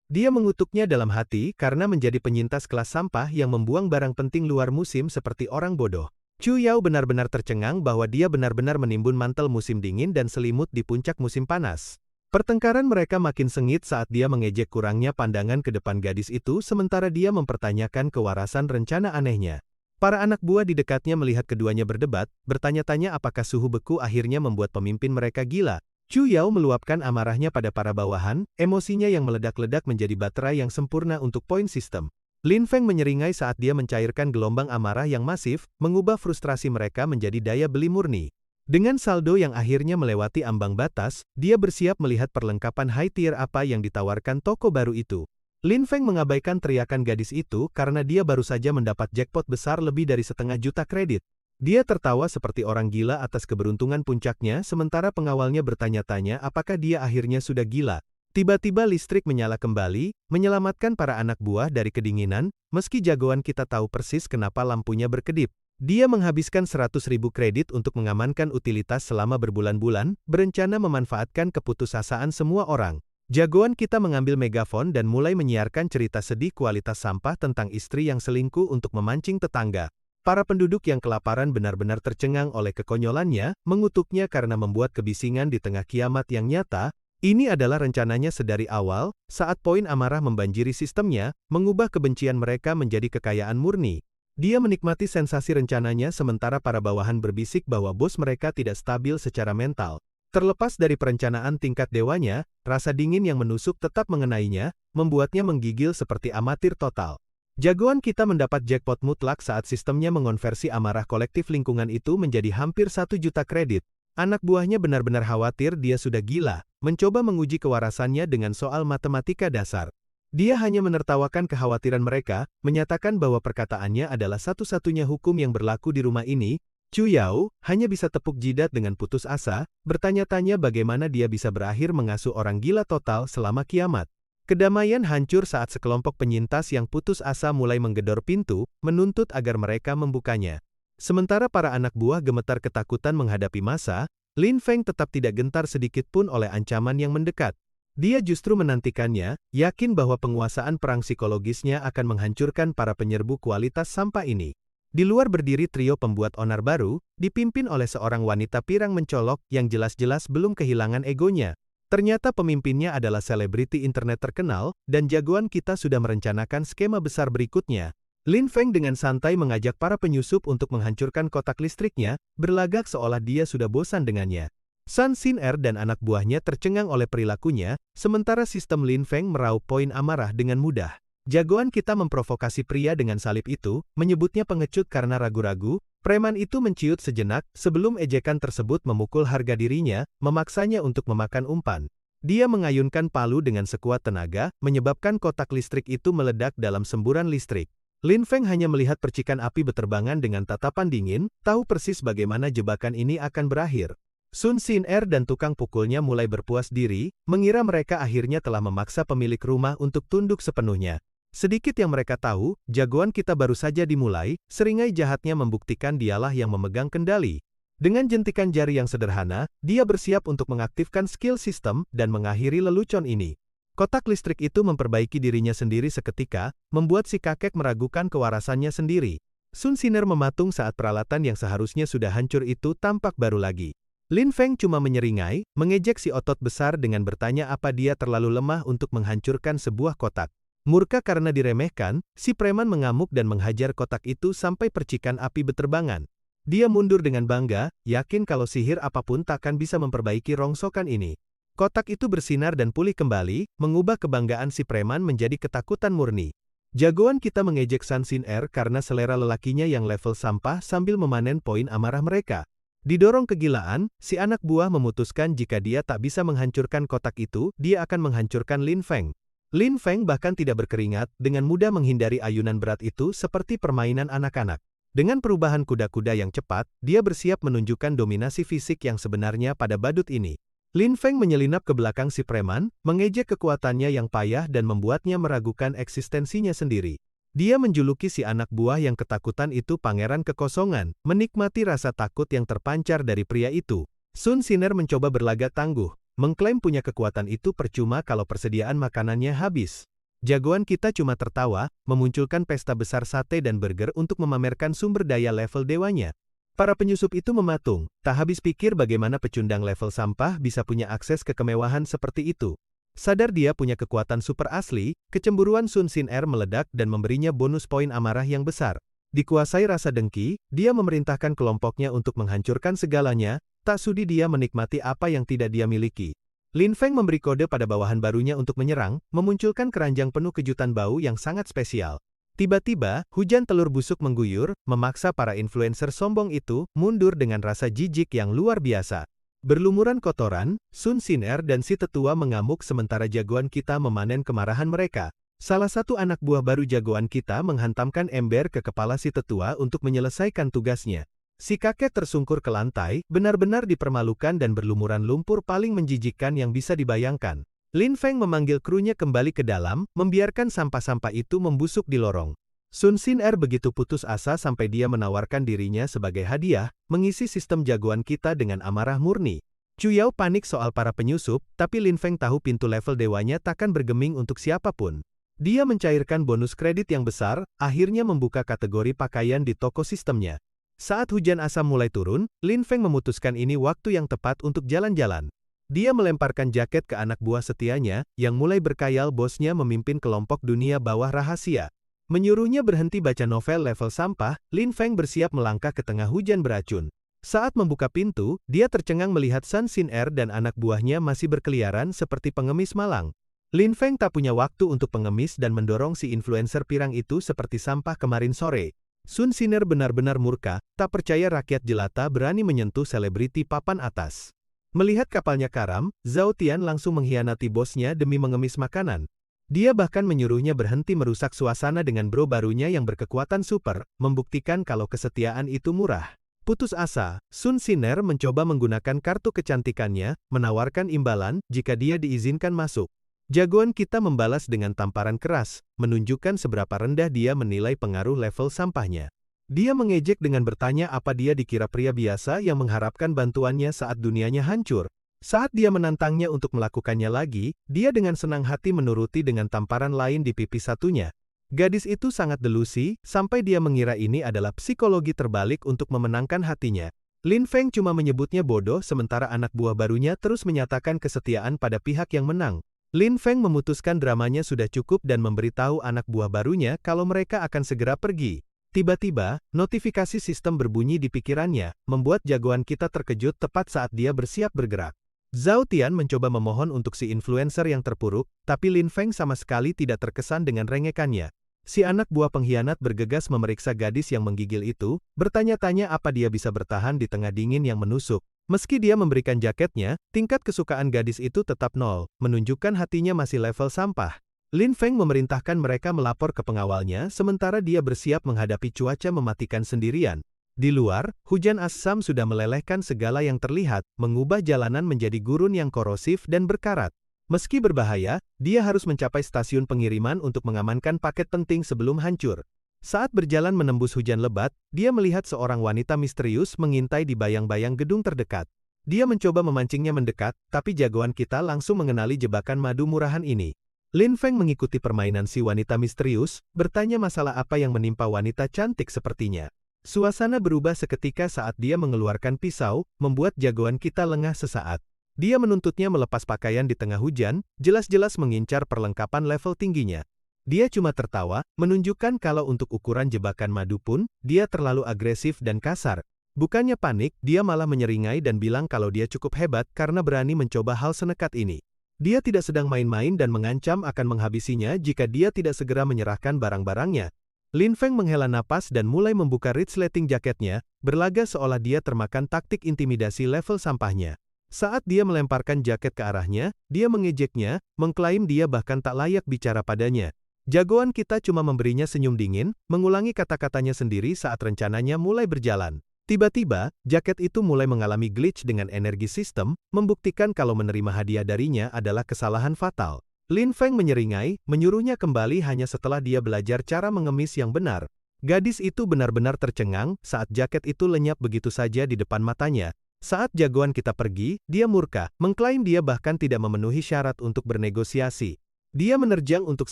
Dia mengutuknya dalam hati karena menjadi penyintas kelas sampah yang membuang barang penting luar musim seperti orang bodoh. Chu Yao benar-benar tercengang bahwa dia benar-benar menimbun mantel musim dingin dan selimut di puncak musim panas. Pertengkaran mereka makin sengit saat dia mengejek kurangnya pandangan ke depan gadis itu sementara dia mempertanyakan kewarasan rencana anehnya. Para anak buah di dekatnya melihat keduanya berdebat, bertanya-tanya apakah suhu beku akhirnya membuat pemimpin mereka gila. Chu Yao meluapkan amarahnya pada para bawahan, emosinya yang meledak-ledak menjadi baterai yang sempurna untuk poin sistem. Lin Feng menyeringai saat dia mencairkan gelombang amarah yang masif, mengubah frustrasi mereka menjadi daya beli murni. Dengan saldo yang akhirnya melewati ambang batas, dia bersiap melihat perlengkapan high tier apa yang ditawarkan toko baru itu. Lin Feng mengabaikan teriakan gadis itu karena dia baru saja mendapat jackpot besar lebih dari 500.000 kredit. Dia tertawa seperti orang gila atas keberuntungan puncaknya sementara pengawalnya bertanya-tanya apakah dia akhirnya sudah gila. Tiba-tiba listrik menyala kembali, menyelamatkan para anak buah dari kedinginan, meski jagoan kita tahu persis kenapa lampunya berkedip. Dia menghabiskan 100.000 kredit untuk mengamankan utilitas selama berbulan-bulan, berencana memanfaatkan keputusasaan semua orang. Jagoan kita mengambil megafon dan mulai menyiarkan cerita sedih kualitas sampah tentang istri yang selingkuh untuk memancing tetangga. Para penduduk yang kelaparan benar-benar tercengang oleh kekonyolannya, mengutuknya karena membuat kebisingan di tengah kiamat yang nyata. Ini adalah rencananya sedari awal, saat poin amarah membanjiri sistemnya, mengubah kebencian mereka menjadi kekayaan murni. Dia menikmati sensasi rencananya sementara para bawahan berbisik bahwa bos mereka tidak stabil secara mental. Terlepas dari perencanaan tingkat dewanya, rasa dingin yang menusuk tetap mengenainya, membuatnya menggigil seperti amatir total. Jagoan kita mendapat jackpot mutlak saat sistemnya mengonversi amarah kolektif lingkungan itu menjadi hampir 1 juta kredit. Anak buahnya benar-benar khawatir dia sudah gila, mencoba menguji kewarasannya dengan soal matematika dasar. Dia hanya menertawakan kekhawatiran mereka, menyatakan bahwa perkataannya adalah satu-satunya hukum yang berlaku di rumah ini. Chu Yao hanya bisa tepuk jidat dengan putus asa, bertanya-tanya bagaimana dia bisa berakhir mengasuh orang gila total selama kiamat. Kedamaian hancur saat sekelompok penyintas yang putus asa mulai menggedor pintu, menuntut agar mereka membukanya. Sementara para anak buah gemetar ketakutan menghadapi masa, Lin Feng tetap tidak gentar sedikit pun oleh ancaman yang mendekat. Dia justru menantikannya, yakin bahwa penguasaan perang psikologisnya akan menghancurkan para penyerbu kualitas sampah ini. Di luar berdiri trio pembuat onar baru, dipimpin oleh seorang wanita pirang mencolok yang jelas-jelas belum kehilangan egonya. Ternyata pemimpinnya adalah selebriti internet terkenal, dan jagoan kita sudah merencanakan skema besar berikutnya. Lin Feng dengan santai mengajak para penyusup untuk menghancurkan kotak listriknya, berlagak seolah dia sudah bosan dengannya. Sun Xin-er dan anak buahnya tercengang oleh perilakunya, sementara sistem Lin Feng meraup poin amarah dengan mudah. Jagoan kita memprovokasi pria dengan salib itu, menyebutnya pengecut karena ragu-ragu. Preman itu menciut sejenak, sebelum ejekan tersebut memukul harga dirinya, memaksanya untuk memakan umpan. Dia mengayunkan palu dengan sekuat tenaga, menyebabkan kotak listrik itu meledak dalam semburan listrik. Lin Feng hanya melihat percikan api beterbangan dengan tatapan dingin, tahu persis bagaimana jebakan ini akan berakhir. Sun Xin-er dan tukang pukulnya mulai berpuas diri, mengira mereka akhirnya telah memaksa pemilik rumah untuk tunduk sepenuhnya. Sedikit yang mereka tahu, jagoan kita baru saja dimulai, seringai jahatnya membuktikan dialah yang memegang kendali. Dengan jentikan jari yang sederhana, dia bersiap untuk mengaktifkan skill sistem dan mengakhiri lelucon ini. Kotak listrik itu memperbaiki dirinya sendiri seketika, membuat si kakek meragukan kewarasannya sendiri. Sun Xin-er mematung saat peralatan yang seharusnya sudah hancur itu tampak baru lagi. Lin Feng cuma menyeringai, mengejek si otot besar dengan bertanya apa dia terlalu lemah untuk menghancurkan sebuah kotak. Murka karena diremehkan, si preman mengamuk dan menghajar kotak itu sampai percikan api beterbangan. Dia mundur dengan bangga, yakin kalau sihir apapun takkan bisa memperbaiki rongsokan ini. Kotak itu bersinar dan pulih kembali, mengubah kebanggaan si preman menjadi ketakutan murni. Jagoan kita mengejek Sun Xin-er karena selera lelakinya yang level sampah sambil memanen poin amarah mereka. Didorong kegilaan, si anak buah memutuskan jika dia tak bisa menghancurkan kotak itu, dia akan menghancurkan Lin Feng. Lin Feng bahkan tidak berkeringat, dengan mudah menghindari ayunan berat itu seperti permainan anak-anak. Dengan perubahan kuda-kuda yang cepat, dia bersiap menunjukkan dominasi fisik yang sebenarnya pada badut ini. Lin Feng menyelinap ke belakang si preman, mengejek kekuatannya yang payah dan membuatnya meragukan eksistensinya sendiri. Dia menjuluki si anak buah yang ketakutan itu Pangeran Kekosongan, menikmati rasa takut yang terpancar dari pria itu. Sun Siner mencoba berlagak tangguh, mengklaim punya kekuatan itu percuma kalau persediaan makanannya habis. Jagoan kita cuma tertawa, memunculkan pesta besar sate dan burger untuk memamerkan sumber daya level dewanya. Para penyusup itu mematung, tak habis pikir bagaimana pecundang level sampah bisa punya akses ke kemewahan seperti itu. Sadar dia punya kekuatan super asli, kecemburuan Sun Siner meledak dan memberinya bonus poin amarah yang besar. Dikuasai rasa dengki, dia memerintahkan kelompoknya untuk menghancurkan segalanya, tak sudi dia menikmati apa yang tidak dia miliki. Lin Feng memberi kode pada bawahan barunya untuk menyerang, memunculkan keranjang penuh kejutan bau yang sangat spesial. Tiba-tiba, hujan telur busuk mengguyur, memaksa para influencer sombong itu mundur dengan rasa jijik yang luar biasa. Berlumuran kotoran, Sun Siner dan si tetua mengamuk sementara jagoan kita memanen kemarahan mereka. Salah satu anak buah baru jagoan kita menghantamkan ember ke kepala si tetua untuk menyelesaikan tugasnya. Si kakek tersungkur ke lantai, benar-benar dipermalukan dan berlumuran lumpur paling menjijikkan yang bisa dibayangkan. Lin Feng memanggil krunya kembali ke dalam, membiarkan sampah-sampah itu membusuk di lorong. Sun Siner begitu putus asa sampai dia menawarkan dirinya sebagai hadiah, mengisi sistem jagoan kita dengan amarah murni. Chu Yao panik soal para penyusup, tapi Lin Feng tahu pintu level dewanya takkan bergeming untuk siapapun. Dia mencairkan bonus kredit yang besar, akhirnya membuka kategori pakaian di toko sistemnya. Saat hujan asam mulai turun, Lin Feng memutuskan ini waktu yang tepat untuk jalan-jalan. Dia melemparkan jaket ke anak buah setianya, yang mulai berkayal bosnya memimpin kelompok dunia bawah rahasia. Menyuruhnya berhenti baca novel level sampah, Lin Feng bersiap melangkah ke tengah hujan beracun. Saat membuka pintu, dia tercengang melihat Sun Siner dan anak buahnya masih berkeliaran seperti pengemis malang. Lin Feng tak punya waktu untuk pengemis dan mendorong si influencer pirang itu seperti sampah kemarin sore. Sun Siner benar-benar murka, tak percaya rakyat jelata berani menyentuh selebriti papan atas. Melihat kapalnya karam, Zhao Tian langsung mengkhianati bosnya demi mengemis makanan. Dia bahkan menyuruhnya berhenti merusak suasana dengan bro barunya yang berkekuatan super, membuktikan kalau kesetiaan itu murah. Putus asa, Sun Siner mencoba menggunakan kartu kecantikannya, menawarkan imbalan jika dia diizinkan masuk. Jagoan kita membalas dengan tamparan keras, menunjukkan seberapa rendah dia menilai pengaruh level sampahnya. Dia mengejek dengan bertanya apa dia dikira pria biasa yang mengharapkan bantuannya saat dunianya hancur. Saat dia menantangnya untuk melakukannya lagi, dia dengan senang hati menuruti dengan tamparan lain di pipi satunya. Gadis itu sangat delusi, sampai dia mengira ini adalah psikologi terbalik untuk memenangkan hatinya. Lin Feng cuma menyebutnya bodoh sementara anak buah barunya terus menyatakan kesetiaan pada pihak yang menang. Lin Feng memutuskan dramanya sudah cukup dan memberitahu anak buah barunya kalau mereka akan segera pergi. Tiba-tiba, notifikasi sistem berbunyi di pikirannya, membuat jagoan kita terkejut tepat saat dia bersiap bergerak. Zhao Tian mencoba memohon untuk si influencer yang terpuruk, tapi Lin Feng sama sekali tidak terkesan dengan rengekannya. Si anak buah pengkhianat bergegas memeriksa gadis yang menggigil itu, bertanya-tanya apa dia bisa bertahan di tengah dingin yang menusuk. Meski dia memberikan jaketnya, tingkat kesukaan gadis itu tetap nol, menunjukkan hatinya masih level sampah. Lin Feng memerintahkan mereka melapor ke pengawalnya, sementara dia bersiap menghadapi cuaca mematikan sendirian. Di luar, hujan asam sudah melelehkan segala yang terlihat, mengubah jalanan menjadi gurun yang korosif dan berkarat. Meski berbahaya, dia harus mencapai stasiun pengiriman untuk mengamankan paket penting sebelum hancur. Saat berjalan menembus hujan lebat, dia melihat seorang wanita misterius mengintai di bayang-bayang gedung terdekat. Dia mencoba memancingnya mendekat, tapi jagoan kita langsung mengenali jebakan madu murahan ini. Lin Feng mengikuti permainan si wanita misterius, bertanya masalah apa yang menimpa wanita cantik sepertinya. Suasana berubah seketika saat dia mengeluarkan pisau, membuat jagoan kita lengah sesaat. Dia menuntutnya melepas pakaian di tengah hujan, jelas-jelas mengincar perlengkapan level tingginya. Dia cuma tertawa, menunjukkan kalau untuk ukuran jebakan madu pun, dia terlalu agresif dan kasar. Bukannya panik, dia malah menyeringai dan bilang kalau dia cukup hebat karena berani mencoba hal senekat ini. Dia tidak sedang main-main dan mengancam akan menghabisinya jika dia tidak segera menyerahkan barang-barangnya. Lin Feng menghela napas dan mulai membuka resleting jaketnya, berlaga seolah dia termakan taktik intimidasi level sampahnya. Saat dia melemparkan jaket ke arahnya, dia mengejeknya, mengklaim dia bahkan tak layak bicara padanya. Jagoan kita cuma memberinya senyum dingin, mengulangi kata-katanya sendiri saat rencananya mulai berjalan. Tiba-tiba, jaket itu mulai mengalami glitch dengan energi sistem, membuktikan kalau menerima hadiah darinya adalah kesalahan fatal. Lin Feng menyeringai, menyuruhnya kembali hanya setelah dia belajar cara mengemis yang benar. Gadis itu benar-benar tercengang saat jaket itu lenyap begitu saja di depan matanya. Saat jagoan kita pergi, dia murka, mengklaim dia bahkan tidak memenuhi syarat untuk bernegosiasi. Dia menerjang untuk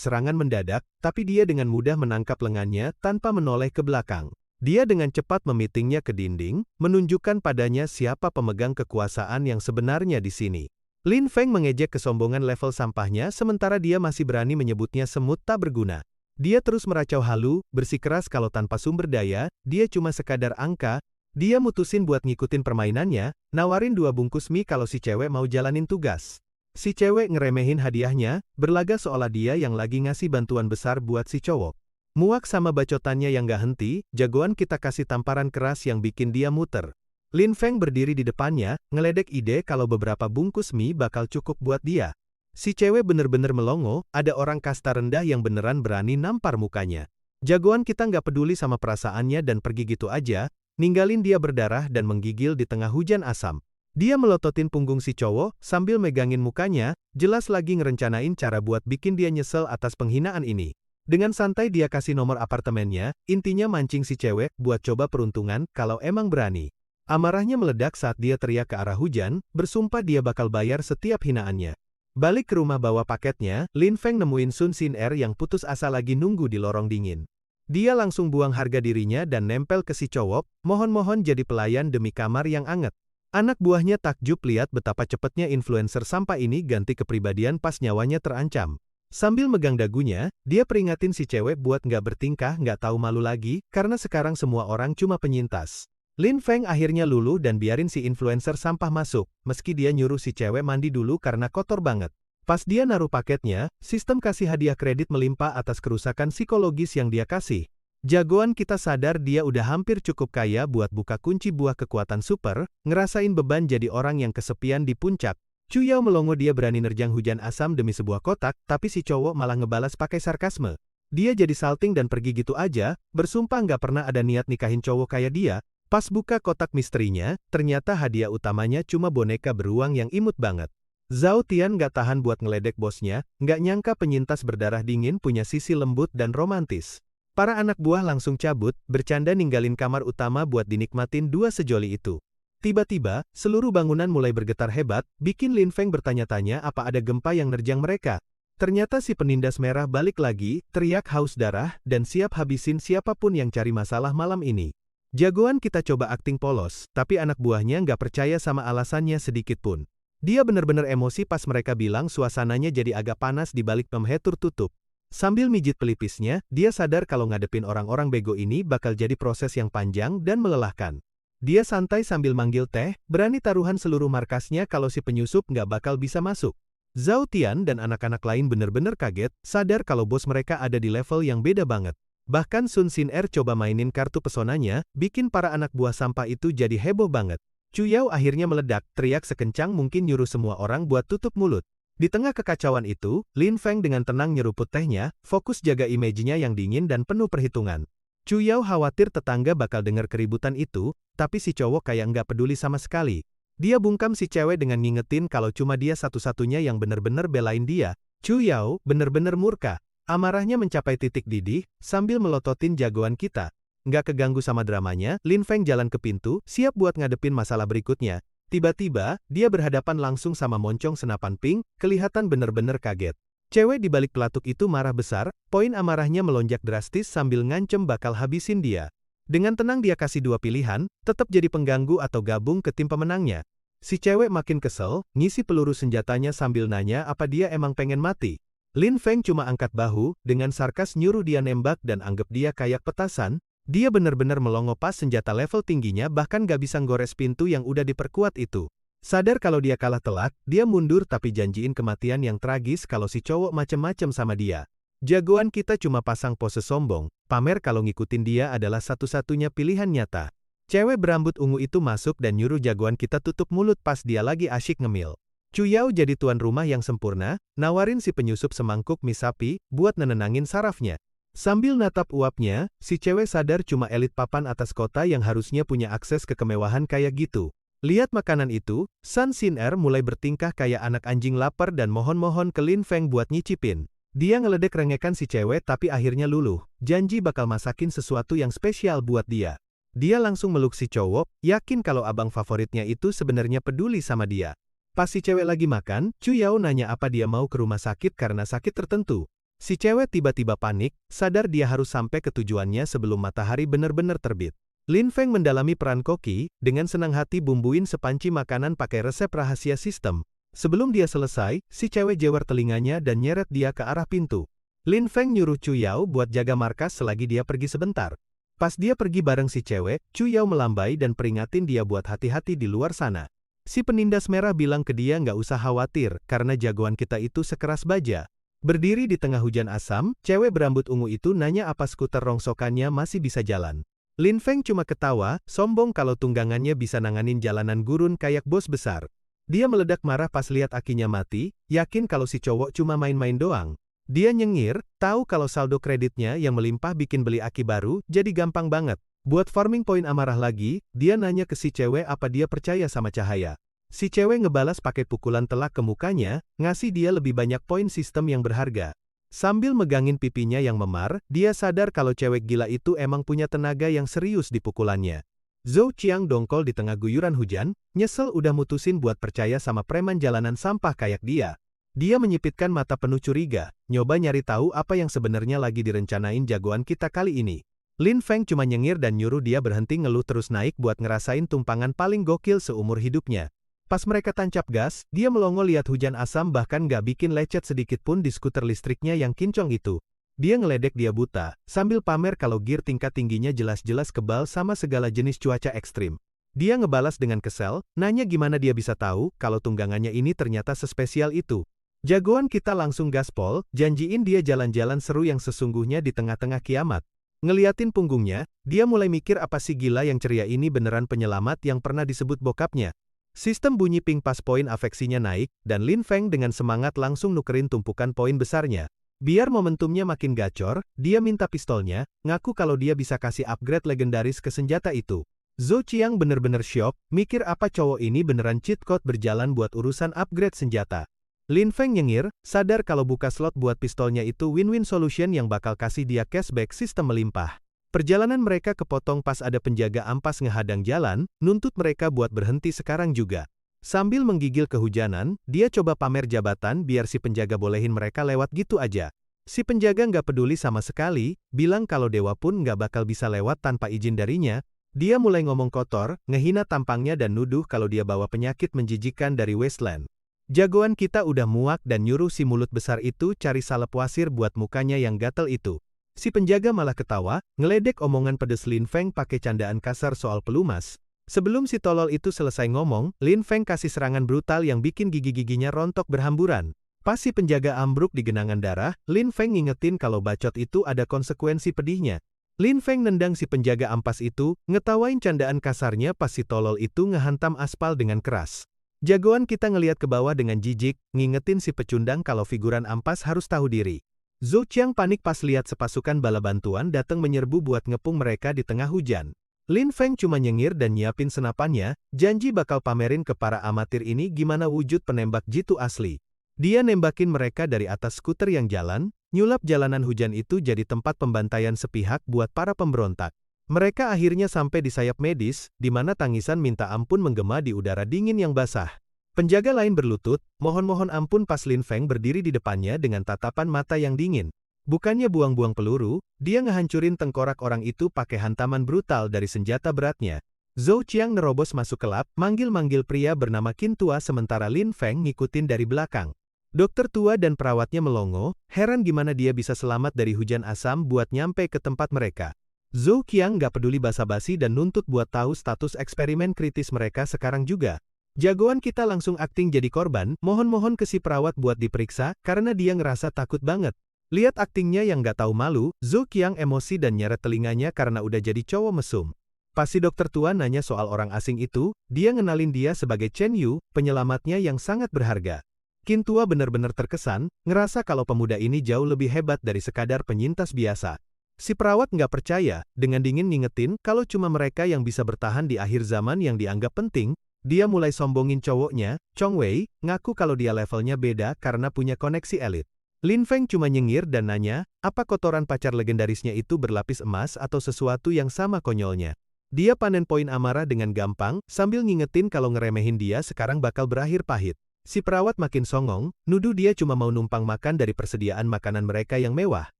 serangan mendadak, tapi dia dengan mudah menangkap lengannya tanpa menoleh ke belakang. Dia dengan cepat memitingnya ke dinding, menunjukkan padanya siapa pemegang kekuasaan yang sebenarnya di sini. Lin Feng mengejek kesombongan level sampahnya sementara dia masih berani menyebutnya semut tak berguna. Dia terus meracau halu, bersikeras kalau tanpa sumber daya, dia cuma sekadar angka. Dia mutusin buat ngikutin permainannya, nawarin 2 bungkus mie kalau si cewek mau jalanin tugas. Si cewek ngeremehin hadiahnya, berlaga seolah dia yang lagi ngasih bantuan besar buat si cowok. Muak sama bacotannya yang gak henti, jagoan kita kasih tamparan keras yang bikin dia muter. Lin Feng berdiri di depannya, ngeledek ide kalau beberapa bungkus mie bakal cukup buat dia. Si cewek bener-bener melongo, ada orang kasta rendah yang beneran berani nampar mukanya. Jagoan kita nggak peduli sama perasaannya dan pergi gitu aja, ninggalin dia berdarah dan menggigil di tengah hujan asam. Dia melototin punggung si cowok, sambil megangin mukanya, jelas lagi ngerencanain cara buat bikin dia nyesel atas penghinaan ini. Dengan santai dia kasih nomor apartemennya, intinya mancing si cewek buat coba peruntungan kalau emang berani. Amarahnya meledak saat dia teriak ke arah hujan, bersumpah dia bakal bayar setiap hinaannya. Balik ke rumah bawa paketnya, Lin Feng nemuin Sun Xin-er yang putus asa lagi nunggu di lorong dingin. Dia langsung buang harga dirinya dan nempel ke si cowok, mohon-mohon jadi pelayan demi kamar yang anget. Anak buahnya takjub lihat betapa cepetnya influencer sampah ini ganti kepribadian pas nyawanya terancam. Sambil megang dagunya, dia peringatin si cewek buat nggak bertingkah nggak tahu malu lagi, karena sekarang semua orang cuma penyintas. Lin Feng akhirnya luluh dan biarin si influencer sampah masuk, meski dia nyuruh si cewek mandi dulu karena kotor banget. Pas dia naruh paketnya, sistem kasih hadiah kredit melimpah atas kerusakan psikologis yang dia kasih. Jagoan kita sadar dia udah hampir cukup kaya buat buka kunci buah kekuatan super, ngerasain beban jadi orang yang kesepian di puncak. Chu Yao melongo dia berani nerjang hujan asam demi sebuah kotak, tapi si cowok malah ngebalas pakai sarkasme. Dia jadi salting dan pergi gitu aja, bersumpah nggak pernah ada niat nikahin cowok kayak dia. Pas buka kotak misterinya, ternyata hadiah utamanya cuma boneka beruang yang imut banget. Zhao Tian nggak tahan buat ngeledek bosnya, nggak nyangka penyintas berdarah dingin punya sisi lembut dan romantis. Para anak buah langsung cabut, bercanda ninggalin kamar utama buat dinikmatin 2 sejoli itu. Tiba-tiba, seluruh bangunan mulai bergetar hebat, bikin Lin Feng bertanya-tanya apa ada gempa yang nerjang mereka. Ternyata si penindas merah balik lagi, teriak haus darah, dan siap habisin siapapun yang cari masalah malam ini. Jagoan kita coba akting polos, tapi anak buahnya nggak percaya sama alasannya sedikit pun. Dia bener-bener emosi pas mereka bilang suasananya jadi agak panas di balik pemhe tertutup. Sambil mijit pelipisnya, dia sadar kalau ngadepin orang-orang bego ini bakal jadi proses yang panjang dan melelahkan. Dia santai sambil manggil teh, berani taruhan seluruh markasnya kalau si penyusup nggak bakal bisa masuk. Zhao Tian dan anak-anak lain bener-bener kaget, sadar kalau bos mereka ada di level yang beda banget. Bahkan Sun Xin-er coba mainin kartu pesonanya, bikin para anak buah sampah itu jadi heboh banget. Chu Yao akhirnya meledak, teriak sekencang mungkin nyuruh semua orang buat tutup mulut. Di tengah kekacauan itu, Lin Feng dengan tenang nyeruput tehnya, fokus jaga image-nya yang dingin dan penuh perhitungan. Chu Yao khawatir tetangga bakal dengar keributan itu, tapi si cowok kayak nggak peduli sama sekali. Dia bungkam si cewek dengan ngingetin kalau cuma dia satu-satunya yang bener-bener belain dia. Chu Yao bener-bener murka. Amarahnya mencapai titik didih, sambil melototin jagoan kita. Nggak keganggu sama dramanya, Lin Feng jalan ke pintu, siap buat ngadepin masalah berikutnya. Tiba-tiba, dia berhadapan langsung sama moncong senapan pink, kelihatan bener-bener kaget. Cewek di balik pelatuk itu marah besar, poin amarahnya melonjak drastis sambil ngancem bakal habisin dia. Dengan tenang dia kasih 2 pilihan, tetap jadi pengganggu atau gabung ke tim pemenangnya. Si cewek makin kesel, ngisi peluru senjatanya sambil nanya apa dia emang pengen mati. Lin Feng cuma angkat bahu, dengan sarkas nyuruh dia nembak dan anggap dia kayak petasan. Dia benar-benar melongo pas senjata level tingginya bahkan gak bisa gores pintu yang udah diperkuat itu. Sadar kalau dia kalah telak, dia mundur tapi janjiin kematian yang tragis kalau si cowok macem-macem sama dia. Jagoan kita cuma pasang pose sombong, pamer kalau ngikutin dia adalah satu-satunya pilihan nyata. Cewek berambut ungu itu masuk dan nyuruh jagoan kita tutup mulut pas dia lagi asyik ngemil. Chu Yao jadi tuan rumah yang sempurna, nawarin si penyusup semangkuk mie sapi, buat nenenangin sarafnya. Sambil natap uapnya, si cewek sadar cuma elit papan atas kota yang harusnya punya akses ke kemewahan kayak gitu. Lihat makanan itu, Sun Xin-er mulai bertingkah kayak anak anjing lapar dan mohon-mohon ke Lin Feng buat nyicipin. Dia ngeledek rengekan si cewek tapi akhirnya luluh, janji bakal masakin sesuatu yang spesial buat dia. Dia langsung meluk si cowok, yakin kalau abang favoritnya itu sebenarnya peduli sama dia. Pas si cewek lagi makan, Chu Yao nanya apa dia mau ke rumah sakit karena sakit tertentu. Si cewek tiba-tiba panik, sadar dia harus sampai ke tujuannya sebelum matahari benar-benar terbit. Lin Feng mendalami peran koki, dengan senang hati bumbuin sepanci makanan pakai resep rahasia sistem. Sebelum dia selesai, si cewek jewer telinganya dan nyeret dia ke arah pintu. Lin Feng nyuruh Chu Yao buat jaga markas selagi dia pergi sebentar. Pas dia pergi bareng si cewek, Chu Yao melambai dan peringatin dia buat hati-hati di luar sana. Si penindas merah bilang ke dia nggak usah khawatir, karena jagoan kita itu sekeras baja. Berdiri di tengah hujan asam, cewek berambut ungu itu nanya apa skuter rongsokannya masih bisa jalan. Lin Feng cuma ketawa, sombong kalau tunggangannya bisa nanganin jalanan gurun kayak bos besar. Dia meledak marah pas lihat akinya mati, yakin kalau si cowok cuma main-main doang. Dia nyengir, tahu kalau saldo kreditnya yang melimpah bikin beli aki baru, jadi gampang banget. Buat farming poin amarah lagi, dia nanya ke si cewek apa dia percaya sama cahaya. Si cewek ngebalas pakai pukulan telak ke mukanya, ngasih dia lebih banyak poin sistem yang berharga. Sambil megangin pipinya yang memar, dia sadar kalau cewek gila itu emang punya tenaga yang serius di pukulannya. Zhou Qiang dongkol di tengah guyuran hujan, nyesel udah mutusin buat percaya sama preman jalanan sampah kayak dia. Dia menyipitkan mata penuh curiga, nyoba nyari tahu apa yang sebenarnya lagi direncanain jagoan kita kali ini. Lin Feng cuma nyengir dan nyuruh dia berhenti ngeluh terus naik buat ngerasain tumpangan paling gokil seumur hidupnya. Pas mereka tancap gas, dia melongo lihat hujan asam bahkan gak bikin lecet sedikit pun di skuter listriknya yang kinclong itu. Dia ngeledek dia buta, sambil pamer kalau gear tingkat tingginya jelas-jelas kebal sama segala jenis cuaca ekstrim. Dia ngebalas dengan kesel, nanya gimana dia bisa tahu kalau tunggangannya ini ternyata sespesial itu. Jagoan kita langsung gaspol, janjiin dia jalan-jalan seru yang sesungguhnya di tengah-tengah kiamat. Ngeliatin punggungnya, dia mulai mikir apa si gila yang ceria ini beneran penyelamat yang pernah disebut bokapnya. Sistem bunyi ping pas poin afeksinya naik, dan Lin Feng dengan semangat langsung nukerin tumpukan poin besarnya. Biar momentumnya makin gacor, dia minta pistolnya, ngaku kalau dia bisa kasih upgrade legendaris ke senjata itu. Zhou Qiang bener-bener syok, mikir apa cowok ini beneran cheat code berjalan buat urusan upgrade senjata. Lin Feng nyengir, sadar kalau buka slot buat pistolnya itu win-win solution yang bakal kasih dia cashback sistem melimpah. Perjalanan mereka kepotong pas ada penjaga ampas ngehadang jalan, nuntut mereka buat berhenti sekarang juga. Sambil menggigil kehujanan, dia coba pamer jabatan biar si penjaga bolehin mereka lewat gitu aja. Si penjaga nggak peduli sama sekali, bilang kalau dewa pun nggak bakal bisa lewat tanpa izin darinya. Dia mulai ngomong kotor, ngehina tampangnya dan nuduh kalau dia bawa penyakit menjijikan dari Wasteland. Jagoan kita udah muak dan nyuruh si mulut besar itu cari salep wasir buat mukanya yang gatel itu. Si penjaga malah ketawa, ngeledek omongan pedes Lin Feng pakai candaan kasar soal pelumas. Sebelum si tolol itu selesai ngomong, Lin Feng kasih serangan brutal yang bikin gigi-giginya rontok berhamburan. Pas si penjaga ambruk di genangan darah, Lin Feng ngingetin kalau bacot itu ada konsekuensi pedihnya. Lin Feng nendang si penjaga ampas itu, ngetawain candaan kasarnya pas si tolol itu ngehantam aspal dengan keras. Jagoan kita ngeliat ke bawah dengan jijik, ngingetin si pecundang kalau figuran ampas harus tahu diri. Zhou Qiang panik pas lihat sepasukan bala bantuan datang menyerbu buat ngepung mereka di tengah hujan. Lin Feng cuma nyengir dan nyiapin senapannya, janji bakal pamerin ke para amatir ini gimana wujud penembak jitu asli. Dia nembakin mereka dari atas skuter yang jalan, nyulap jalanan hujan itu jadi tempat pembantaian sepihak buat para pemberontak. Mereka akhirnya sampai di sayap medis, di mana tangisan minta ampun menggema di udara dingin yang basah. Penjaga lain berlutut, mohon-mohon ampun pas Lin Feng berdiri di depannya dengan tatapan mata yang dingin. Bukannya buang-buang peluru, dia ngehancurin tengkorak orang itu pakai hantaman brutal dari senjata beratnya. Zhou Qiang nerobos masuk kelab, manggil-manggil pria bernama Qin Tua sementara Lin Feng ngikutin dari belakang. Dokter tua dan perawatnya melongo, heran gimana dia bisa selamat dari hujan asam buat nyampe ke tempat mereka. Zhou Qiang gak peduli basa-basi dan nuntut buat tahu status eksperimen kritis mereka sekarang juga. Jagoan kita langsung akting jadi korban, mohon-mohon ke si perawat buat diperiksa, karena dia ngerasa takut banget. Lihat aktingnya yang gak tahu malu, Zhou Qiang emosi dan nyeret telinganya karena udah jadi cowok mesum. Pas si dokter tua nanya soal orang asing itu, dia ngenalin dia sebagai Chen Yu, penyelamatnya yang sangat berharga. Qin Tua benar-benar terkesan, ngerasa kalau pemuda ini jauh lebih hebat dari sekadar penyintas biasa. Si perawat nggak percaya, dengan dingin ngingetin kalau cuma mereka yang bisa bertahan di akhir zaman yang dianggap penting. dia mulai sombongin cowoknya. Chong Wei ngaku kalau dia levelnya beda karena punya koneksi elit. Lin Feng cuma nyengir dan nanya, apa kotoran pacar legendarisnya itu berlapis emas atau sesuatu yang sama konyolnya. Dia panen poin amarah dengan gampang, sambil ngingetin kalau ngeremehin dia sekarang bakal berakhir pahit. Si perawat makin songong, nuduh dia cuma mau numpang makan dari persediaan makanan mereka yang mewah.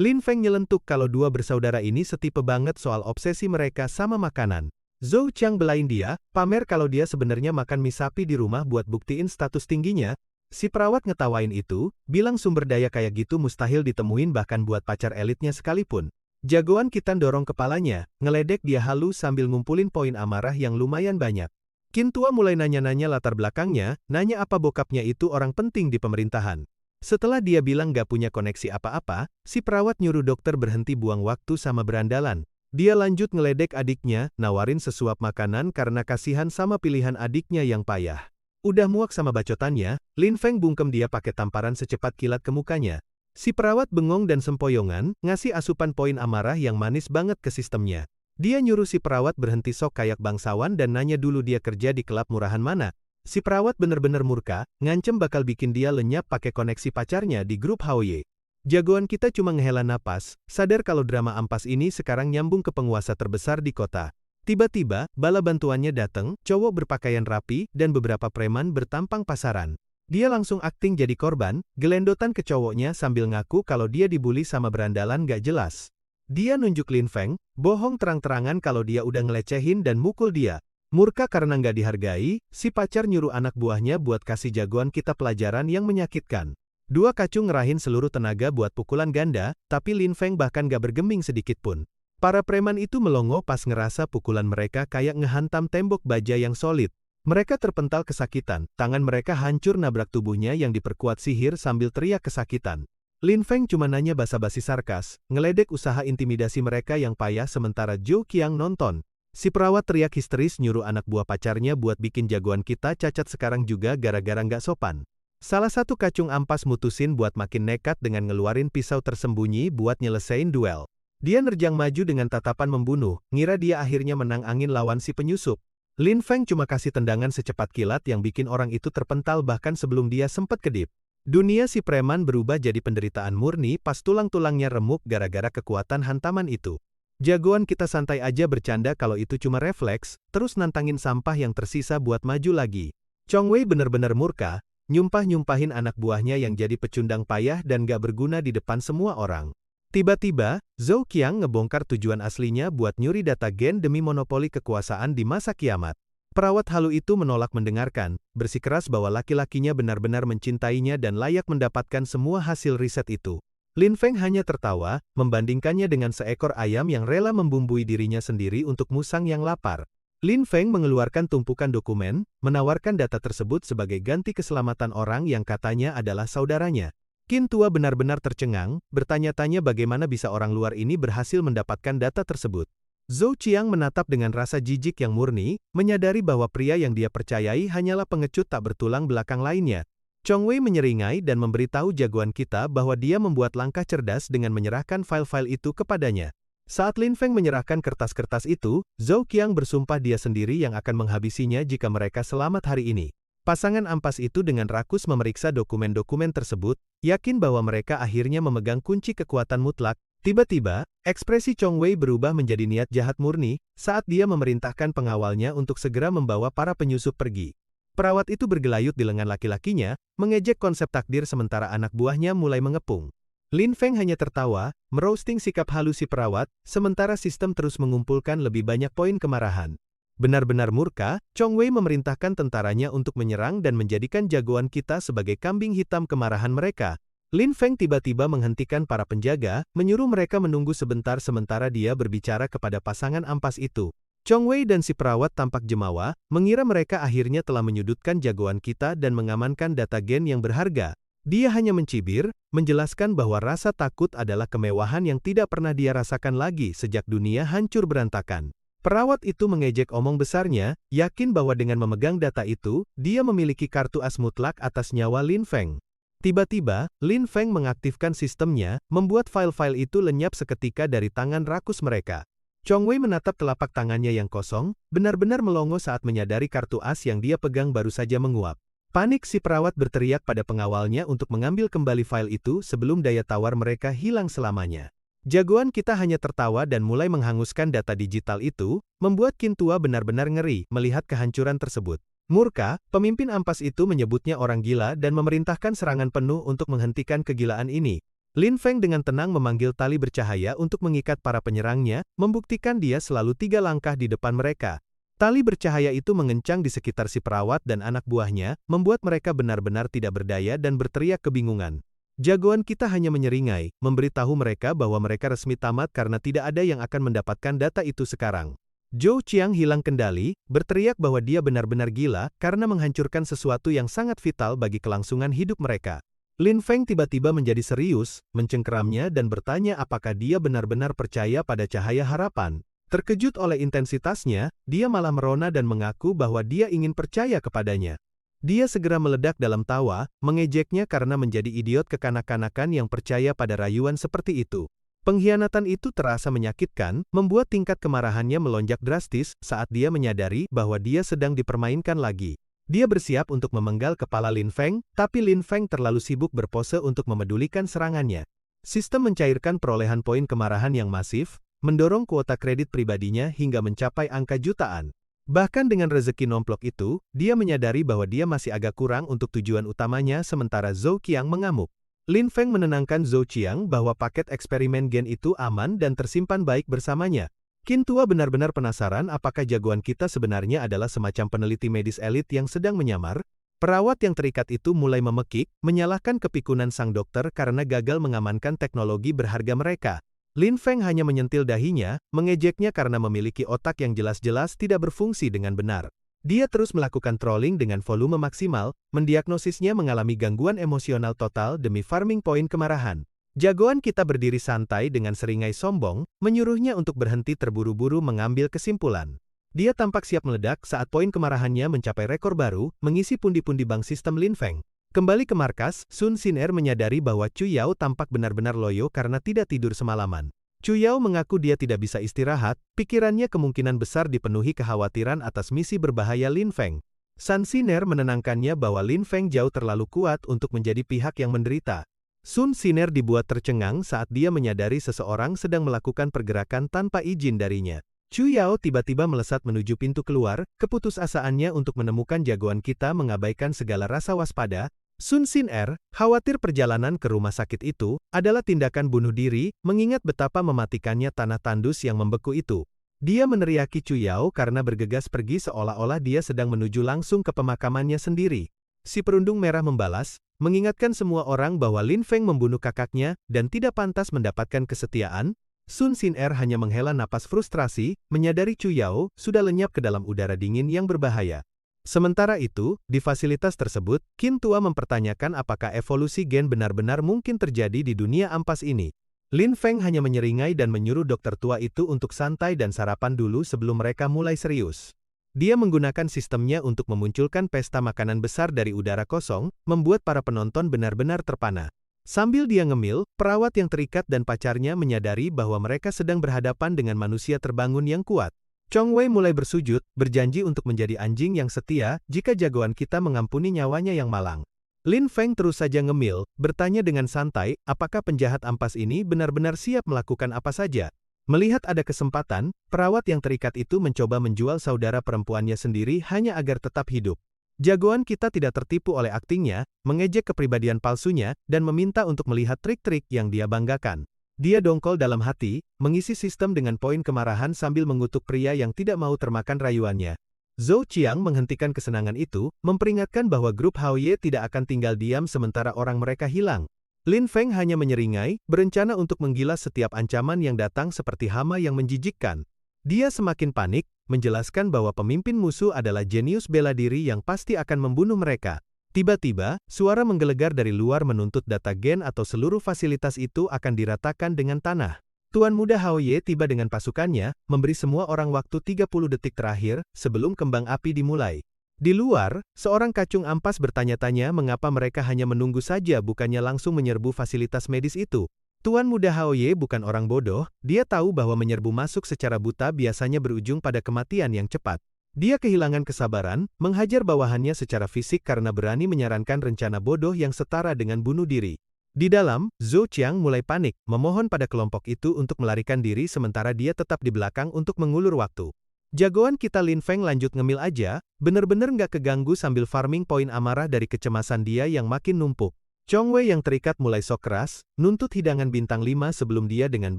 Lin Feng nyelentuk kalau dua bersaudara ini setipe banget soal obsesi mereka sama makanan. Zhou Qiang belain dia, pamer kalau dia sebenarnya makan mie sapi di rumah buat buktiin status tingginya. Si perawat ngetawain itu, bilang sumber daya kayak gitu mustahil ditemuin bahkan buat pacar elitnya sekalipun. Jagoan Kitan dorong kepalanya, ngeledek dia halus sambil ngumpulin poin amarah yang lumayan banyak. Qin Tua mulai nanya-nanya latar belakangnya, nanya apa bokapnya itu orang penting di pemerintahan. Setelah dia bilang gak punya koneksi apa-apa, si perawat nyuruh dokter berhenti buang waktu sama berandalan. Dia lanjut ngeledek adiknya, nawarin sesuap makanan karena kasihan sama pilihan adiknya yang payah. Udah muak sama bacotannya, Lin Feng bungkem dia pakai tamparan secepat kilat ke mukanya. Si perawat bengong dan sempoyongan, ngasih asupan poin amarah yang manis banget ke sistemnya. Dia nyuruh si perawat berhenti sok kayak bangsawan dan nanya dulu dia kerja di klub murahan mana. Si perawat bener-bener murka, ngancem bakal bikin dia lenyap pakai koneksi pacarnya di grup Haoye. Jagoan kita cuma ngehela napas, sadar kalau drama ampas ini sekarang nyambung ke penguasa terbesar di kota. Tiba-tiba, bala bantuannya dateng, cowok berpakaian rapi, dan beberapa preman bertampang pasaran. Dia langsung akting jadi korban, gelendotan ke cowoknya sambil ngaku kalau dia dibully sama berandalan gak jelas. Dia nunjuk Lin Feng, bohong terang-terangan kalau dia udah ngelecehin dan mukul dia. Murka karena nggak dihargai, si pacar nyuruh anak buahnya buat kasih jagoan kita pelajaran yang menyakitkan. Dua kacung ngerahin seluruh tenaga buat pukulan ganda, tapi Lin Feng bahkan gak bergeming sedikitpun. Para preman itu melongo pas ngerasa pukulan mereka kayak ngehantam tembok baja yang solid. Mereka terpental kesakitan, tangan mereka hancur nabrak tubuhnya yang diperkuat sihir sambil teriak kesakitan. Lin Feng cuma nanya basa-basi sarkas, ngeledek usaha intimidasi mereka yang payah sementara Zhou Qiang nonton. Si perawat teriak histeris nyuruh anak buah pacarnya buat bikin jagoan kita cacat sekarang juga gara-gara nggak sopan. Salah satu kacung ampas mutusin buat makin nekat dengan ngeluarin pisau tersembunyi buat nyelesain duel. Dia nerjang maju dengan tatapan membunuh, ngira dia akhirnya menang angin lawan si penyusup. Lin Feng cuma kasih tendangan secepat kilat yang bikin orang itu terpental bahkan sebelum dia sempat kedip. Dunia si preman berubah jadi penderitaan murni pas tulang-tulangnya remuk gara-gara kekuatan hantaman itu. Jagoan kita santai aja bercanda kalau itu cuma refleks, terus nantangin sampah yang tersisa buat maju lagi. Chong Wei bener-bener murka, nyumpahin anak buahnya yang jadi pecundang payah dan gak berguna di depan semua orang. Tiba-tiba, Zhou Qiang ngebongkar tujuan aslinya buat nyuri data gen demi monopoli kekuasaan di masa kiamat. Perawat halu itu menolak mendengarkan, bersikeras bahwa laki-lakinya benar-benar mencintainya dan layak mendapatkan semua hasil riset itu. Lin Feng hanya tertawa, membandingkannya dengan seekor ayam yang rela membumbui dirinya sendiri untuk musang yang lapar. Lin Feng mengeluarkan tumpukan dokumen, menawarkan data tersebut sebagai ganti keselamatan orang yang katanya adalah saudaranya. Qin Tua benar-benar tercengang, bertanya-tanya bagaimana bisa orang luar ini berhasil mendapatkan data tersebut. Zhou Qiang menatap dengan rasa jijik yang murni, menyadari bahwa pria yang dia percayai hanyalah pengecut tak bertulang belakang lainnya. Chong Wei menyeringai dan memberitahu jagoan kita bahwa dia membuat langkah cerdas dengan menyerahkan file-file itu kepadanya. Saat Lin Feng menyerahkan kertas-kertas itu, Zhou Qiang bersumpah dia sendiri yang akan menghabisinya jika mereka selamat hari ini. Pasangan ampas itu dengan rakus memeriksa dokumen-dokumen tersebut, yakin bahwa mereka akhirnya memegang kunci kekuatan mutlak. Tiba-tiba, ekspresi Chong Wei berubah menjadi niat jahat murni, saat dia memerintahkan pengawalnya untuk segera membawa para penyusup pergi. Perawat itu bergelayut di lengan laki-lakinya, mengejek konsep takdir sementara anak buahnya mulai mengepung. Lin Feng hanya tertawa, meroasting sikap halus si perawat, sementara sistem terus mengumpulkan lebih banyak poin kemarahan. Benar-benar murka, Chong Wei memerintahkan tentaranya untuk menyerang dan menjadikan jagoan kita sebagai kambing hitam kemarahan mereka. Lin Feng tiba-tiba menghentikan para penjaga, menyuruh mereka menunggu sebentar sementara dia berbicara kepada pasangan ampas itu. Chong Wei dan si perawat tampak jemawa, mengira mereka akhirnya telah menyudutkan jagoan kita dan mengamankan data gen yang berharga. Dia hanya mencibir, menjelaskan bahwa rasa takut adalah kemewahan yang tidak pernah dia rasakan lagi sejak dunia hancur berantakan. Perawat itu mengejek omong besarnya, yakin bahwa dengan memegang data itu, dia memiliki kartu as mutlak atas nyawa Lin Feng. Tiba-tiba, Lin Feng mengaktifkan sistemnya, membuat file-file itu lenyap seketika dari tangan rakus mereka. Chong Wei menatap telapak tangannya yang kosong, benar-benar melongo saat menyadari kartu as yang dia pegang baru saja menguap. Panik si perawat berteriak pada pengawalnya untuk mengambil kembali file itu sebelum daya tawar mereka hilang selamanya. Jagoan kita hanya tertawa dan mulai menghanguskan data digital itu, membuat Qin Tua benar-benar ngeri melihat kehancuran tersebut. Murka, pemimpin ampas itu menyebutnya orang gila dan memerintahkan serangan penuh untuk menghentikan kegilaan ini. Lin Feng dengan tenang memanggil tali bercahaya untuk mengikat para penyerangnya, membuktikan dia selalu 3 langkah di depan mereka. Tali bercahaya itu mengencang di sekitar si perawat dan anak buahnya, membuat mereka benar-benar tidak berdaya dan berteriak kebingungan. Jagoan kita hanya menyeringai, memberitahu mereka bahwa mereka resmi tamat karena tidak ada yang akan mendapatkan data itu sekarang. Zhou Qiang hilang kendali, berteriak bahwa dia benar-benar gila karena menghancurkan sesuatu yang sangat vital bagi kelangsungan hidup mereka. Lin Feng tiba-tiba menjadi serius, mencengkeramnya dan bertanya apakah dia benar-benar percaya pada cahaya harapan. Terkejut oleh intensitasnya, dia malah merona dan mengaku bahwa dia ingin percaya kepadanya. Dia segera meledak dalam tawa, mengejeknya karena menjadi idiot kekanak-kanakan yang percaya pada rayuan seperti itu. Pengkhianatan itu terasa menyakitkan, membuat tingkat kemarahannya melonjak drastis saat dia menyadari bahwa dia sedang dipermainkan lagi. Dia bersiap untuk memenggal kepala Lin Feng, tapi Lin Feng terlalu sibuk berpose untuk memedulikan serangannya. Sistem mencairkan perolehan poin kemarahan yang masif, mendorong kuota kredit pribadinya hingga mencapai angka jutaan. Bahkan dengan rezeki nomplok itu, dia menyadari bahwa dia masih agak kurang untuk tujuan utamanya sementara Zhou Qiang mengamuk. Lin Feng menenangkan Zhou Qiang bahwa paket eksperimen gen itu aman dan tersimpan baik bersamanya. Qin Tua benar-benar penasaran apakah jagoan kita sebenarnya adalah semacam peneliti medis elit yang sedang menyamar. Perawat yang terikat itu mulai memekik, menyalahkan kepikunan sang dokter karena gagal mengamankan teknologi berharga mereka. Lin Feng hanya menyentil dahinya, mengejeknya karena memiliki otak yang jelas-jelas tidak berfungsi dengan benar. Dia terus melakukan trolling dengan volume maksimal, mendiagnosisnya mengalami gangguan emosional total demi farming poin kemarahan. Jagoan kita berdiri santai dengan seringai sombong, menyuruhnya untuk berhenti terburu-buru mengambil kesimpulan. Dia tampak siap meledak saat poin kemarahannya mencapai rekor baru, mengisi pundi-pundi bank sistem Lin Feng. Kembali ke markas, Sun Xin'er menyadari bahwa Chu Yao tampak benar-benar loyo karena tidak tidur semalaman. Chu Yao mengaku dia tidak bisa istirahat, pikirannya kemungkinan besar dipenuhi kekhawatiran atas misi berbahaya Lin Feng. Sun Xin'er menenangkannya bahwa Lin Feng jauh terlalu kuat untuk menjadi pihak yang menderita. Sun Xin'er dibuat tercengang saat dia menyadari seseorang sedang melakukan pergerakan tanpa izin darinya. Chu Yao tiba-tiba melesat menuju pintu keluar, keputusasaannya untuk menemukan jagoan kita mengabaikan segala rasa waspada. Sun Xin'er, khawatir perjalanan ke rumah sakit itu, adalah tindakan bunuh diri, mengingat betapa mematikannya tanah tandus yang membeku itu. Dia meneriaki Chu Yao karena bergegas pergi seolah-olah dia sedang menuju langsung ke pemakamannya sendiri. Si perundung merah membalas, mengingatkan semua orang bahwa Lin Feng membunuh kakaknya, dan tidak pantas mendapatkan kesetiaan. Sun Xin'er hanya menghela napas frustrasi, menyadari Chu Yao sudah lenyap ke dalam udara dingin yang berbahaya. Sementara itu, di fasilitas tersebut, Qin Tua mempertanyakan apakah evolusi gen benar-benar mungkin terjadi di dunia ampas ini. Lin Feng hanya menyeringai dan menyuruh dokter tua itu untuk santai dan sarapan dulu sebelum mereka mulai serius. Dia menggunakan sistemnya untuk memunculkan pesta makanan besar dari udara kosong, membuat para penonton benar-benar terpana. Sambil dia ngemil, perawat yang terikat dan pacarnya menyadari bahwa mereka sedang berhadapan dengan manusia terbangun yang kuat. Chong Wei mulai bersujud, berjanji untuk menjadi anjing yang setia jika jagoan kita mengampuni nyawanya yang malang. Lin Feng terus saja ngemil, bertanya dengan santai, apakah penjahat ampas ini benar-benar siap melakukan apa saja. Melihat ada kesempatan, perawat yang terikat itu mencoba menjual saudara perempuannya sendiri hanya agar tetap hidup. Jagoan kita tidak tertipu oleh aktingnya, mengejek kepribadian palsunya, dan meminta untuk melihat trik-trik yang dia banggakan. Dia dongkol dalam hati, mengisi sistem dengan poin kemarahan sambil mengutuk pria yang tidak mau termakan rayuannya. Zhou Qiang menghentikan kesenangan itu, memperingatkan bahwa grup Hao Ye tidak akan tinggal diam sementara orang mereka hilang. Lin Feng hanya menyeringai, berencana untuk menggilas setiap ancaman yang datang seperti hama yang menjijikkan. Dia semakin panik, menjelaskan bahwa pemimpin musuh adalah jenius bela diri yang pasti akan membunuh mereka. Tiba-tiba, suara menggelegar dari luar menuntut data gen atau seluruh fasilitas itu akan diratakan dengan tanah. Tuan Muda Hao Ye tiba dengan pasukannya, memberi semua orang waktu 30 detik terakhir, sebelum kembang api dimulai. Di luar, seorang kacung ampas bertanya-tanya mengapa mereka hanya menunggu saja bukannya langsung menyerbu fasilitas medis itu. Tuan Muda Haoye bukan orang bodoh, dia tahu bahwa menyerbu masuk secara buta biasanya berujung pada kematian yang cepat. Dia kehilangan kesabaran, menghajar bawahannya secara fisik karena berani menyarankan rencana bodoh yang setara dengan bunuh diri. Di dalam, Zhou Qiang mulai panik, memohon pada kelompok itu untuk melarikan diri sementara dia tetap di belakang untuk mengulur waktu. Jagoan kita Lin Feng lanjut ngemil aja, bener-bener nggak keganggu sambil farming poin amarah dari kecemasan dia yang makin numpuk. Chong Wei yang terikat mulai sok keras, nuntut hidangan bintang 5 sebelum dia dengan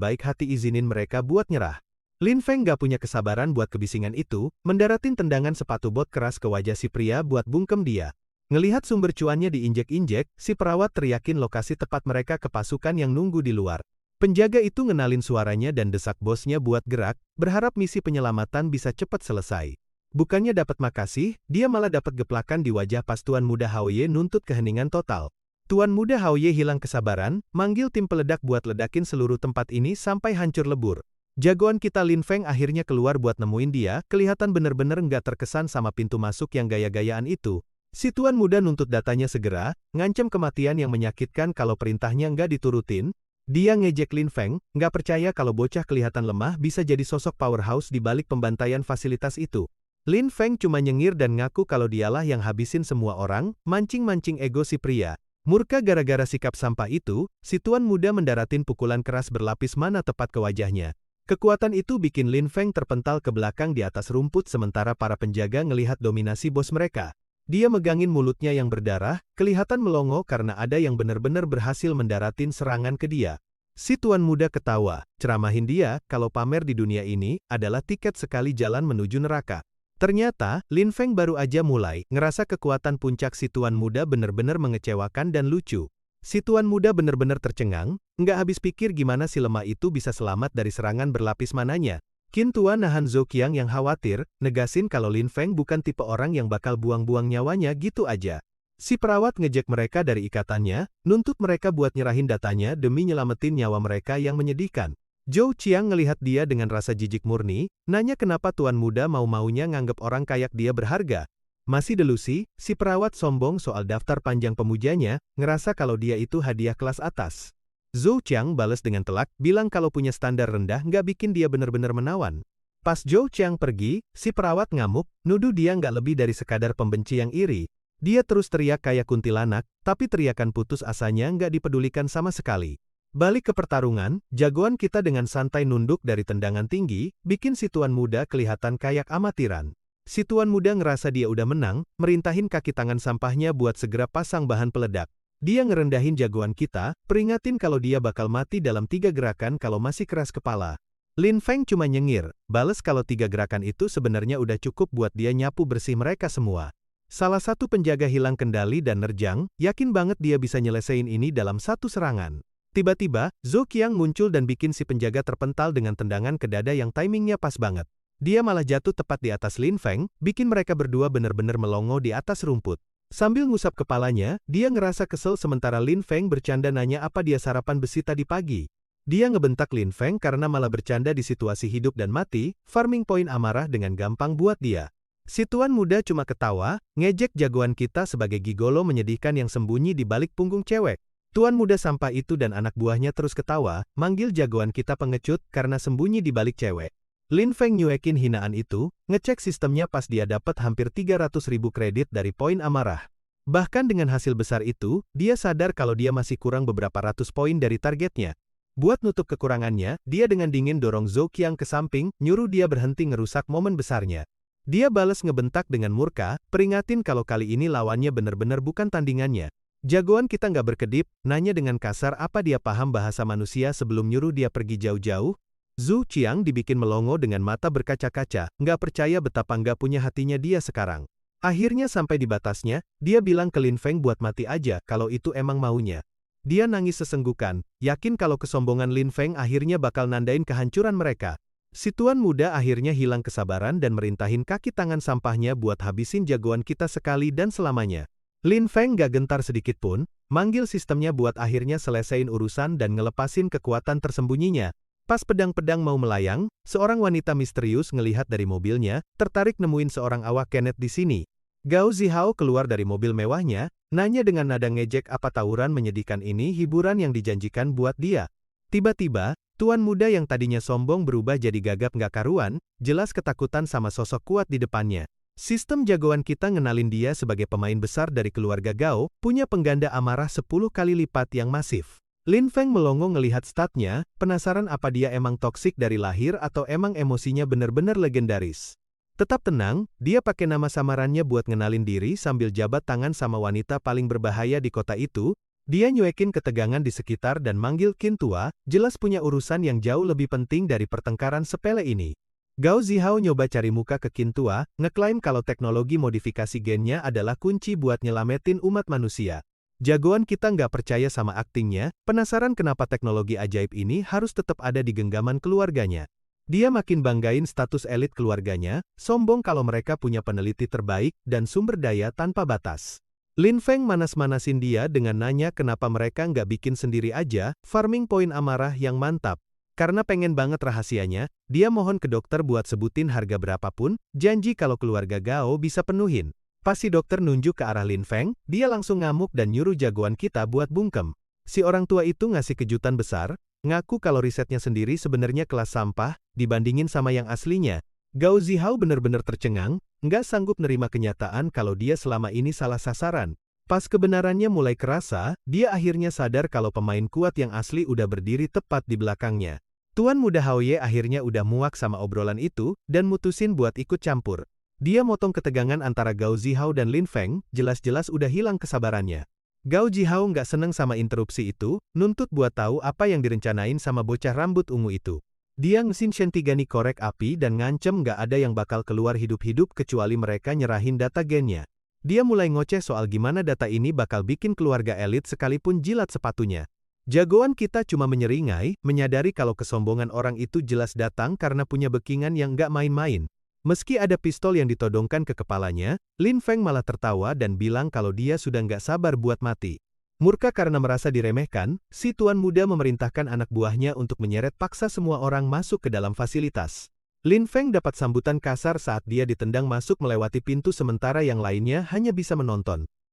baik hati izinin mereka buat nyerah. Lin Feng gak punya kesabaran buat kebisingan itu, mendaratin tendangan sepatu bot keras ke wajah si pria buat bungkem dia. Ngelihat sumber cuannya diinjek-injek, si perawat teriakin lokasi tepat mereka ke pasukan yang nunggu di luar. Penjaga itu ngenalin suaranya dan desak bosnya buat gerak, berharap misi penyelamatan bisa cepat selesai. Bukannya dapat makasih, dia malah dapat geplakan di wajah pas Tuan Muda Haoye nuntut keheningan total. Tuan Muda Haoye hilang kesabaran, manggil tim peledak buat ledakin seluruh tempat ini sampai hancur lebur. Jagoan kita Lin Feng akhirnya keluar buat nemuin dia, kelihatan bener-bener nggak terkesan sama pintu masuk yang gaya-gayaan itu. Si Tuan Muda nuntut datanya segera, ngancam kematian yang menyakitkan kalau perintahnya nggak diturutin. Dia ngejek Lin Feng, nggak percaya kalau bocah kelihatan lemah bisa jadi sosok powerhouse di balik pembantaian fasilitas itu. Lin Feng cuma nyengir dan ngaku kalau dialah yang habisin semua orang, mancing-mancing ego si pria. Murka gara-gara sikap sampah itu, si Tuan Muda mendaratin pukulan keras berlapis mana tepat ke wajahnya. Kekuatan itu bikin Lin Feng terpental ke belakang di atas rumput sementara para penjaga ngelihat dominasi bos mereka. Dia megangin mulutnya yang berdarah, kelihatan melongo karena ada yang benar-benar berhasil mendaratin serangan ke dia. Si Tuan Muda ketawa, ceramahin dia kalau pamer di dunia ini adalah tiket sekali jalan menuju neraka. Ternyata, Lin Feng baru aja mulai ngerasa kekuatan puncak si Tuan Muda benar-benar mengecewakan dan lucu. Si Tuan Muda benar-benar tercengang, nggak habis pikir gimana si lemah itu bisa selamat dari serangan berlapis mananya. Qin Tua nahan Zhou Qiang yang khawatir, negasin kalau Lin Feng bukan tipe orang yang bakal buang-buang nyawanya gitu aja. Si perawat ngejek mereka dari ikatannya, nuntut mereka buat nyerahin datanya demi nyelamatin nyawa mereka yang menyedihkan. Zhou Qiang ngelihat dia dengan rasa jijik murni, nanya kenapa Tuan Muda mau-maunya nganggep orang kayak dia berharga. Masih delusi, si perawat sombong soal daftar panjang pemujanya, ngerasa kalau dia itu hadiah kelas atas. Zhou Qiang balas dengan telak, bilang kalau punya standar rendah nggak bikin dia benar-benar menawan. Pas Zhou Qiang pergi, si perawat ngamuk, nuduh dia nggak lebih dari sekadar pembenci yang iri. Dia terus teriak kayak kuntilanak, tapi teriakan putus asanya nggak dipedulikan sama sekali. Balik ke pertarungan, jagoan kita dengan santai nunduk dari tendangan tinggi, bikin si Tuan Muda kelihatan kayak amatiran. Si Tuan Muda ngerasa dia udah menang, merintahin kaki tangan sampahnya buat segera pasang bahan peledak. Dia ngerendahin jagoan kita, peringatin kalau dia bakal mati dalam 3 gerakan kalau masih keras kepala. Lin Feng cuma nyengir, bales kalau 3 gerakan itu sebenarnya udah cukup buat dia nyapu bersih mereka semua. Salah satu penjaga hilang kendali dan nerjang, yakin banget dia bisa nyelesain ini dalam satu serangan. Tiba-tiba, Zhou Qiang muncul dan bikin si penjaga terpental dengan tendangan ke dada yang timingnya pas banget. Dia malah jatuh tepat di atas Lin Feng, bikin mereka berdua bener-bener melongo di atas rumput. Sambil ngusap kepalanya, dia ngerasa kesel sementara Lin Feng bercanda nanya apa dia sarapan besi tadi pagi. Dia ngebentak Lin Feng karena malah bercanda di situasi hidup dan mati, farming poin amarah dengan gampang buat dia. Si Tuan Muda cuma ketawa, ngejek jagoan kita sebagai gigolo menyedihkan yang sembunyi di balik punggung cewek. Tuan Muda sampah itu dan anak buahnya terus ketawa, manggil jagoan kita pengecut karena sembunyi di balik cewek. Lin Feng nyuekin hinaan itu, ngecek sistemnya pas dia dapat hampir 300.000 kredit dari poin amarah. Bahkan dengan hasil besar itu, dia sadar kalau dia masih kurang beberapa ratus poin dari targetnya. Buat nutup kekurangannya, dia dengan dingin dorong Zhou Qiang ke samping, nyuruh dia berhenti ngerusak momen besarnya. Dia balas ngebentak dengan murka, peringatin kalau kali ini lawannya bener-bener bukan tandingannya. Jagoan kita nggak berkedip, nanya dengan kasar apa dia paham bahasa manusia sebelum nyuruh dia pergi jauh-jauh. Zhou Qiang dibikin melongo dengan mata berkaca-kaca, nggak percaya betapa nggak punya hatinya dia sekarang. Akhirnya sampai di batasnya, dia bilang ke Lin Feng buat mati aja kalau itu emang maunya. Dia nangis sesenggukan, yakin kalau kesombongan Lin Feng akhirnya bakal nandain kehancuran mereka. Si Tuan Muda akhirnya hilang kesabaran dan merintahin kaki tangan sampahnya buat habisin jagoan kita sekali dan selamanya. Lin Feng gak gentar sedikit pun, manggil sistemnya buat akhirnya selesain urusan dan ngelepasin kekuatan tersembunyinya. Pas pedang-pedang mau melayang, seorang wanita misterius ngelihat dari mobilnya, tertarik nemuin seorang awak Kenet di sini. Gao Zihao keluar dari mobil mewahnya, nanya dengan nada ngejek apa tawuran menyedihkan ini hiburan yang dijanjikan buat dia. Tiba-tiba, tuan muda yang tadinya sombong berubah jadi gagap nggak karuan, jelas ketakutan sama sosok kuat di depannya. Sistem jagoan kita ngenalin dia sebagai pemain besar dari keluarga Gao, punya pengganda amarah 10 kali lipat yang masif. Lin Feng melongo ngelihat statnya, penasaran apa dia emang toksik dari lahir atau emang emosinya bener-bener legendaris. Tetap tenang, dia pakai nama samarannya buat ngenalin diri sambil jabat tangan sama wanita paling berbahaya di kota itu. Dia nyuekin ketegangan di sekitar dan manggil Qin Tua, jelas punya urusan yang jauh lebih penting dari pertengkaran sepele ini. Gao Zihao nyoba cari muka ke Qin Tua, ngeklaim kalau teknologi modifikasi gennya adalah kunci buat nyelametin umat manusia. Jagoan kita nggak percaya sama aktingnya, penasaran kenapa teknologi ajaib ini harus tetap ada di genggaman keluarganya. Dia makin banggain status elit keluarganya, sombong kalau mereka punya peneliti terbaik dan sumber daya tanpa batas. Lin Feng manas-manasin dia dengan nanya kenapa mereka nggak bikin sendiri aja, farming point amarah yang mantap. Karena pengen banget rahasianya, dia mohon ke dokter buat sebutin harga berapapun, janji kalau keluarga Gao bisa penuhin. Pas si dokter nunjuk ke arah Lin Feng, dia langsung ngamuk dan nyuruh jagoan kita buat bungkem. Si orang tua itu ngasih kejutan besar, ngaku kalau risetnya sendiri sebenarnya kelas sampah, dibandingin sama yang aslinya. Gao Zihao bener-bener tercengang, nggak sanggup nerima kenyataan kalau dia selama ini salah sasaran. Pas kebenarannya mulai kerasa, dia akhirnya sadar kalau pemain kuat yang asli udah berdiri tepat di belakangnya. Tuan muda Haoye akhirnya udah muak sama obrolan itu, dan mutusin buat ikut campur. Dia motong ketegangan antara Gao Zihao dan Lin Feng, jelas-jelas udah hilang kesabarannya. Gao Zihao nggak seneng sama interupsi itu, nuntut buat tahu apa yang direncanain sama bocah rambut ungu itu. Dia ngesin Shentigani korek api dan ngancem nggak ada yang bakal keluar hidup-hidup kecuali mereka nyerahin data gennya. Dia mulai ngoceh soal gimana data ini bakal bikin keluarga elit sekalipun jilat sepatunya. Jagoan kita cuma menyeringai, menyadari kalau kesombongan orang itu jelas datang karena punya backingan yang nggak main-main. Meski ada pistol yang ditodongkan ke kepalanya, Lin Feng malah tertawa dan bilang kalau dia sudah nggak sabar buat mati. Murka karena merasa diremehkan, si tuan muda memerintahkan anak buahnya untuk menyeret paksa semua orang masuk ke dalam fasilitas. Lin Feng dapat sambutan kasar saat dia ditendang masuk melewati pintu sementara yang lainnya hanya bisa menonton.